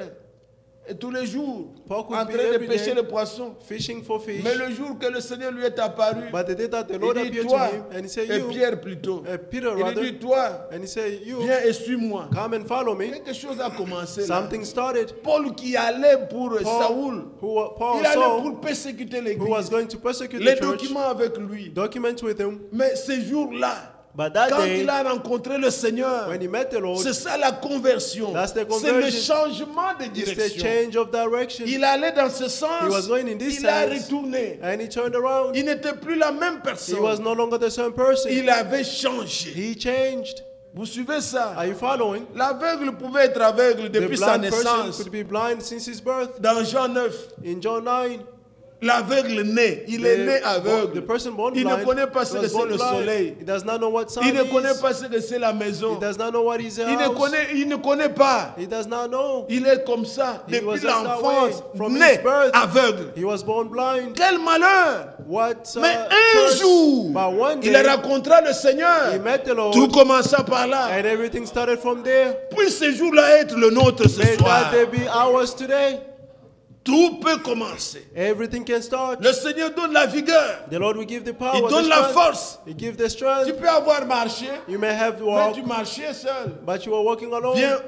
A: tous les jours
B: Paul could
A: en
B: be
A: train de
B: every
A: pêcher
B: day
A: les poissons.
B: fishing for fish.
A: Mais le jour que le Seigneur lui est apparu,
B: But the day that the Lord
A: il dit
B: appeared
A: toi,
B: to him, and he said,
A: et
B: you,
A: Pierre plutôt,
B: Peter
A: il
B: rather,
A: dit toi,
B: and he said, you,
A: viens et suis-moi.
B: come and follow me.
A: Quelque chose a commencé là.
B: Something started.
A: Paul qui allait pour Saoul,
B: Paul
A: il allait
B: Saul,
A: pour persécuter
B: who was
A: l'église.
B: going to persecute
A: Les
B: the church,
A: documents avec lui.
B: documents with him.
A: Mais ce jour-là,
B: But that
A: quand
B: day,
A: il a rencontré le Seigneur,
B: when he met the Lord,
A: c'est ça la conversion.
B: That's the
A: C'est le
B: conversion.
A: changement de
B: it's the
A: direction.
B: change of direction.
A: Il allait dans ce sens,
B: He was going in this
A: il a
B: sense.
A: retourné.
B: And he turned around.
A: Il n'était plus la même
B: He was
A: personne.
B: no longer the same person.
A: Il avait changé.
B: He changed.
A: Vous suivez ça?
B: Are you following?
A: L'aveugle pouvait être aveugle
B: The
A: depuis sa
B: blind person
A: naissance.
B: could be blind since his birth.
A: Dans Jean 9,
B: In John 9,
A: l'aveugle né, il est né
B: the
A: aveugle.
B: person born
A: Il
B: blind
A: ne connaît pas ce
B: was
A: que c'est
B: born
A: le
B: blind.
A: soleil.
B: He does not know what sun
A: Il ne connaît
B: is.
A: pas ce que c'est la maison.
B: He does not know what is a
A: Il ne
B: house.
A: connaît pas.
B: He does not know.
A: Il est comme ça
B: He was
A: depuis
B: just that
A: l'enfance,
B: way from
A: né
B: his birth.
A: aveugle.
B: He was born blind.
A: Quel malheur!
B: What
A: Mais un
B: curse.
A: jour,
B: But one
A: il
B: day,
A: rencontra le Seigneur.
B: he met the Lord,
A: Tout commença par là.
B: and everything started from there.
A: Puis ce jour-là être le nôtre ce
B: May
A: soir.
B: that day be ours today.
A: Tout peut commencer.
B: Everything can start.
A: Le Seigneur donne la vigueur.
B: The Lord will give the power,
A: Il
B: the
A: donne la
B: strength.
A: force.
B: He gives the
A: Tu
B: strength.
A: peux avoir marché,
B: You may have
A: mais
B: walked,
A: tu marchais seul.
B: but you are walking alone.
A: Viens,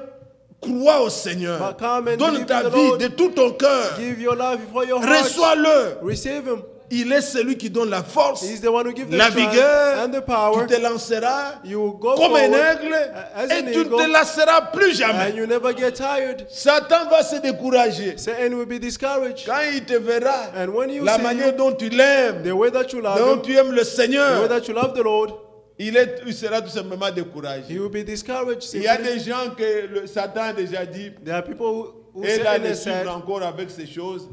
A: crois au Seigneur.
B: But come and
A: Donne
B: believe
A: ta
B: in the
A: vie
B: Lord.
A: de tout ton cœur.
B: Give your life before your heart.
A: Reçois-le.
B: Receive Him.
A: Il est celui qui donne la force,
B: He's the one who gives the
A: la
B: strength
A: vigueur.
B: and the power.
A: Tu te lanceras
B: You will go
A: comme un
B: forward
A: aigle
B: as
A: et
B: an
A: tu ne
B: eagle,
A: te lasseras plus
B: and
A: jamais.
B: you never get tired.
A: Satan va se décourager
B: Satan will be discouraged.
A: quand il te verra.
B: And when you
A: La
B: see
A: manière dont tu l'aimes,
B: the way that you love
A: dont
B: Him,
A: tu aimes le
B: the way
A: Seigneur,
B: that you love the Lord,
A: il sera tout simplement
B: he
A: découragé.
B: will be discouraged.
A: Il y a
B: simply.
A: des gens que Satan a déjà dit,
B: There are people who
A: et là,
B: Satan
A: les
B: has said,
A: suivre encore avec ces choses.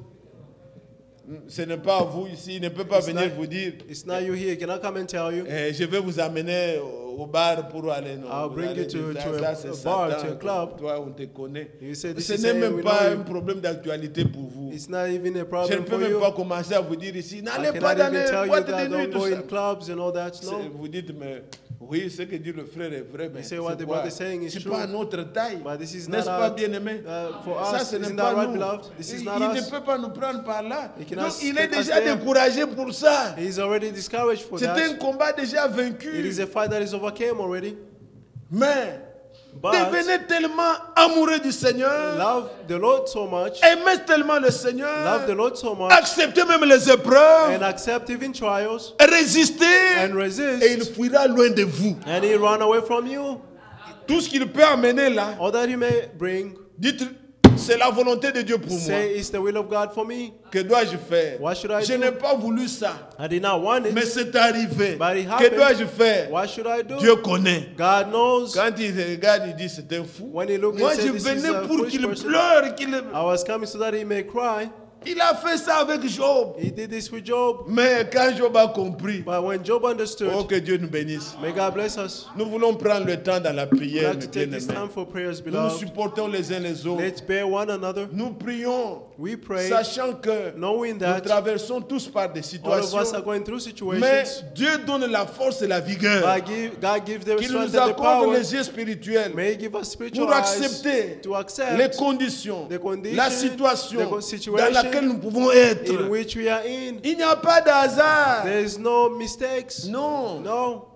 A: Ce n'est pas vous ici, il ne peut pas
B: It's
A: venir
B: not-
A: vous dire,
B: it's not you here. Can I come and tell you?
A: je vais vous amener au bar pour aller. Non,
B: I'll
A: vous
B: bring
A: allez
B: you to-
A: dire,
B: to
A: ça,
B: a-
A: c'est
B: a bar,
A: Satan,
B: to a club.
A: Toi, on te connaît.
B: You say this
A: Ce
B: is
A: n'est
B: saying
A: même
B: we
A: pas
B: know
A: un
B: you.
A: problème d'actualité pour vous.
B: It's not even a
A: Je ne
B: problem
A: peux
B: for
A: même
B: you.
A: pas commencer à vous dire ici,
B: I
A: n'allez pas
B: cannot
A: dans
B: even
A: les
B: tell you
A: boîtes de
B: that
A: nuit,
B: don't
A: tout
B: go
A: ça.
B: in clubs and all that. No.
A: Vous dites, mais oui, ce que dit le frère est vrai, mais
B: say
A: c'est
B: what the
A: quoi?
B: brother is saying is
A: C'est
B: true.
A: pas à notre taille.
B: But this is
A: N'est-ce
B: not
A: pas,
B: our-
A: bien-aimé?
B: for
A: Ça,
B: us,
A: ce n'est
B: isn't
A: pas
B: that right,
A: nous.
B: beloved? This is
A: Il
B: not
A: ne
B: us.
A: peut pas nous prendre par là.
B: He cannot
A: Donc, il est
B: take us
A: déjà
B: there.
A: découragé pour ça.
B: He's already discouraged for
A: C'est
B: that.
A: un combat déjà
B: It
A: vaincu.
B: is a fight that is overcame already.
A: Mais
B: But
A: devenez tellement amoureux du Seigneur,
B: love the Lord so much,
A: aimez tellement le
B: love the
A: Seigneur,
B: Lord so much,
A: acceptez même les épreuves,
B: and accept even trials,
A: résistez
B: and
A: et il
B: resist,
A: fuira loin de vous.
B: and He run away from you.
A: Tout ce qu'il peut amener là,
B: All that He may bring,
A: dites, c'est la volonté de Dieu pour moi.
B: say, it's the will of God for me.
A: Que dois-je faire?
B: What should I
A: Je
B: do?
A: n'ai pas voulu ça,
B: I did not want
A: mais
B: it,
A: c'est arrivé.
B: but it
A: Que
B: happened.
A: dois-je faire?
B: What should I do?
A: Dieu connaît.
B: God knows.
A: Quand il regarde, il dit c'est un fou.
B: When he looked
A: Moi,
B: and
A: je
B: said, this is
A: venais
B: a
A: pour
B: foolish
A: qu'il
B: person,
A: pleure, qu'il...
B: I was coming so that he may cry.
A: Il a fait ça avec Job.
B: He did this with Job.
A: Mais quand Job a compris,
B: But when Job understood,
A: oh que Dieu nous bénisse.
B: may God bless us.
A: Nous voulons prendre le temps dans la
B: We
A: prière,
B: have
A: mes
B: to take this
A: bien-aimés.
B: time for prayers,
A: Nous nous
B: beloved.
A: supportons les uns les autres.
B: Let's bear one another.
A: Nous prions,
B: We pray,
A: sachant que
B: knowing
A: nous
B: that
A: traversons tous par des
B: all of us are
A: situations.
B: going through
A: Mais
B: situations.
A: Dieu donne la force et la vigueur.
B: God gives the
A: Qu'il
B: strength
A: nous
B: and the
A: accorde
B: power.
A: les yeux spirituels
B: May He give us spiritual
A: pour
B: eyes
A: accepter
B: to accept
A: les conditions,
B: the condition,
A: la situation
B: the
A: dans
B: situation
A: laquelle nous pouvons être.
B: in which we are in.
A: Il n'y a pas de hasard.
B: There is no mistakes.
A: Non,
B: No,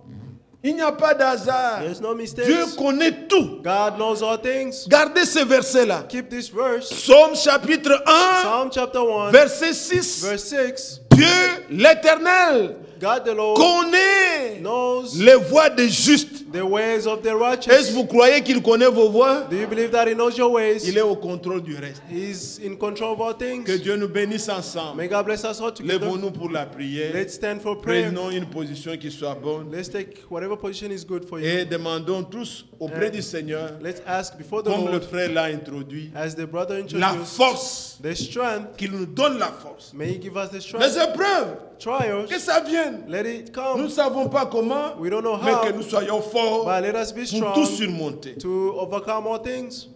A: il n'y a pas de hasard.
B: there is no
A: Dieu
B: mistakes.
A: connaît tout.
B: God knows all things.
A: Gardez ce verset-là.
B: Keep this verse.
A: Psaume chapitre 1,
B: Psalm chapter 1,
A: verset 6.
B: verse 6.
A: Dieu, l'Éternel,
B: God the Lord
A: connaît
B: knows
A: les voies des justes.
B: the ways of the
A: Est-ce que
B: righteous.
A: vous croyez qu'il connaît vos voies?
B: Do you believe that He knows your ways?
A: Il est au contrôle du reste.
B: He's in control of all things.
A: Que Dieu nous bénisse ensemble.
B: May God bless us all together.
A: Lèvons-nous pour la prière.
B: Let's stand for prayer.
A: Prenons une position qui soit bonne.
B: Let's take whatever position is good for you.
A: Et demandons tous auprès du Seigneur,
B: Let's ask before the
A: comme le
B: Lord,
A: frère l'a introduit,
B: as the brother
A: la
B: introduced,
A: force,
B: the strength.
A: qu'il nous donne la force.
B: May He give us the
A: Les
B: strength.
A: épreuves,
B: Trials,
A: que ça vienne.
B: let it
A: Nous ne
B: come.
A: savons pas comment,
B: We don't know
A: mais
B: how,
A: que nous soyons forts
B: but let us be
A: pour tout
B: strong
A: surmonter.
B: to overcome all things.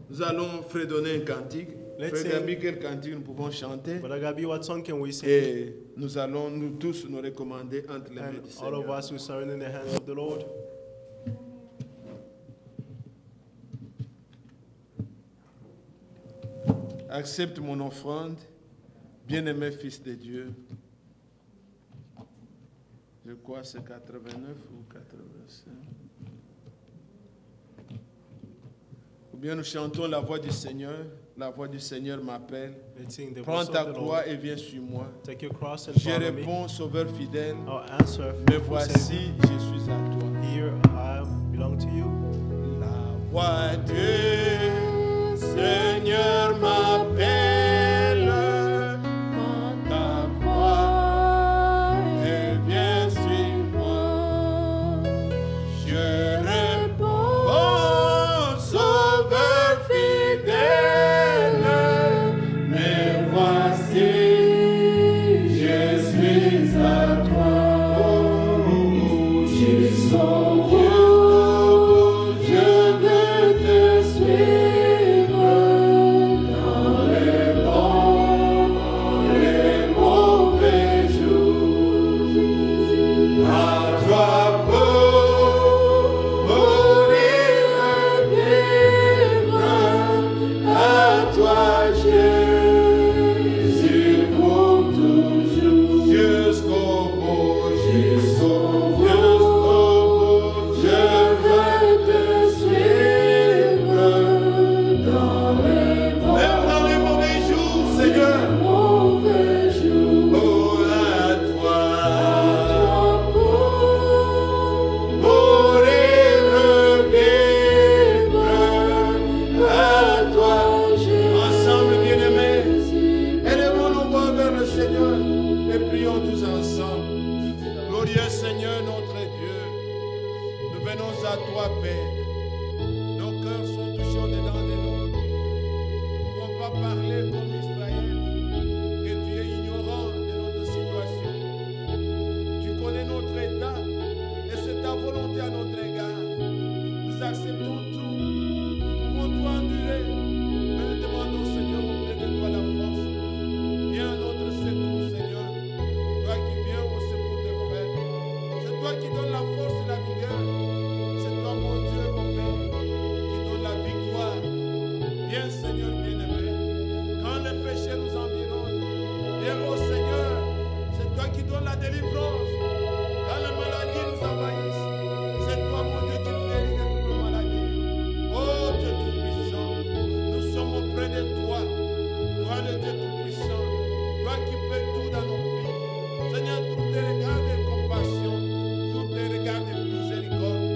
A: Nous allons fredonner un cantique.
B: Let's
A: Frère
B: sing.
A: Gabi, quel cantique nous pouvons chanter?
B: But Agabi, what song can we sing?
A: Et nous allons nous tous nous recommander entre les mains
B: And
A: du
B: all of
A: Seigneur.
B: us will surrender in the hands of the Lord.
A: Accepte mon offrande, bien-aimé Fils de Dieu. Je crois que c'est 89 ou 85. Ou bien nous chantons la voix du Seigneur. La voix du Seigneur m'appelle.
B: Let's sing the
A: Prends
B: voice
A: ta
B: of the
A: croix
B: Lord.
A: et viens sur moi.
B: Take your cross and
A: Je
B: follow me.
A: réponds, Sauveur fidèle.
B: Our answer,
A: Me
B: faithful
A: voici,
B: Savior.
A: je suis à toi.
B: Here I belong to you.
A: La voix du Seigneur m'appelle. Prends ta croix et viens sur moi. Je réponds, oh, Sauveur fidèle. Me voici, je suis à toi. Oh, Jésus. Je veux te suivre dans les bons, dans les mauvais jours. À toi pour mourir et vivre, à toi Jésus pour toujours. Jusqu'au bout, jusqu'au bout. Je veux te suivre dans les bons, même dans les mauvais jours, Seigneur. Mauvais jours. Oh, à toi pour mourir, vivre, à toi, Jésus. Ensemble, bien-aimés, élevons nos voix vers le Seigneur et prions tous ensemble. Glorieux Seigneur, notre Dieu, nous venons à toi, Père. Nos cœurs sont touchés au-dedans de nous. Nous ne pouvons pas parler comme Israël, que tu es ignorant de notre situation. Tu connais notre état et c'est ta volonté à notre égard. Nous acceptons tout. Nous pouvons tout endurer. Mais nous demandons, Seigneur, auprès de toi la force. Viens à notre secours, Seigneur. Toi qui viens au secours des frères. C'est toi qui donnes la force et la vigueur. C'est toi, mon Dieu, mon Père, qui donne la victoire. Viens, Seigneur bien-aimé. Quand le péché nous environne, viens, oh Seigneur, c'est toi qui donnes la délivrance. Quand la maladie nous envahisse, c'est toi, mon Dieu, qui nous guéris de toute maladie. Oh Dieu tout-puissant, nous sommes auprès de toi. Toi, le Dieu tout-puissant, toi qui fais tout dans nos vies. Seigneur, tous tes regards de compassion, tous tes regards de miséricorde.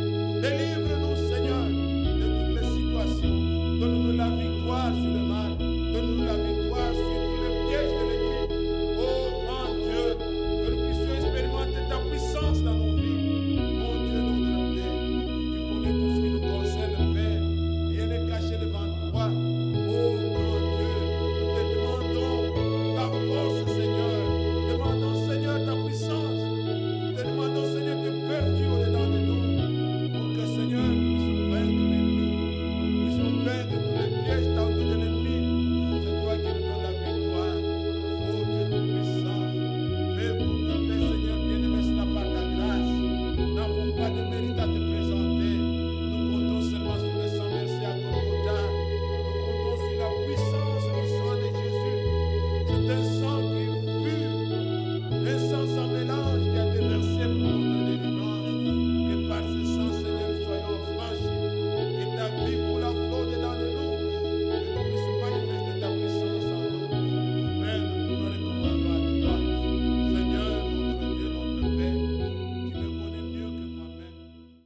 A: Délivre-nous, Seigneur, de toutes les situations. Donne-nous la victoire sur le mal. Donne-nous la victoire sur tous les pièges de l'ennemi. Oh, grand Dieu, que nous puissions expérimenter ta puissance dans nos vies. Mon pas de mérite à te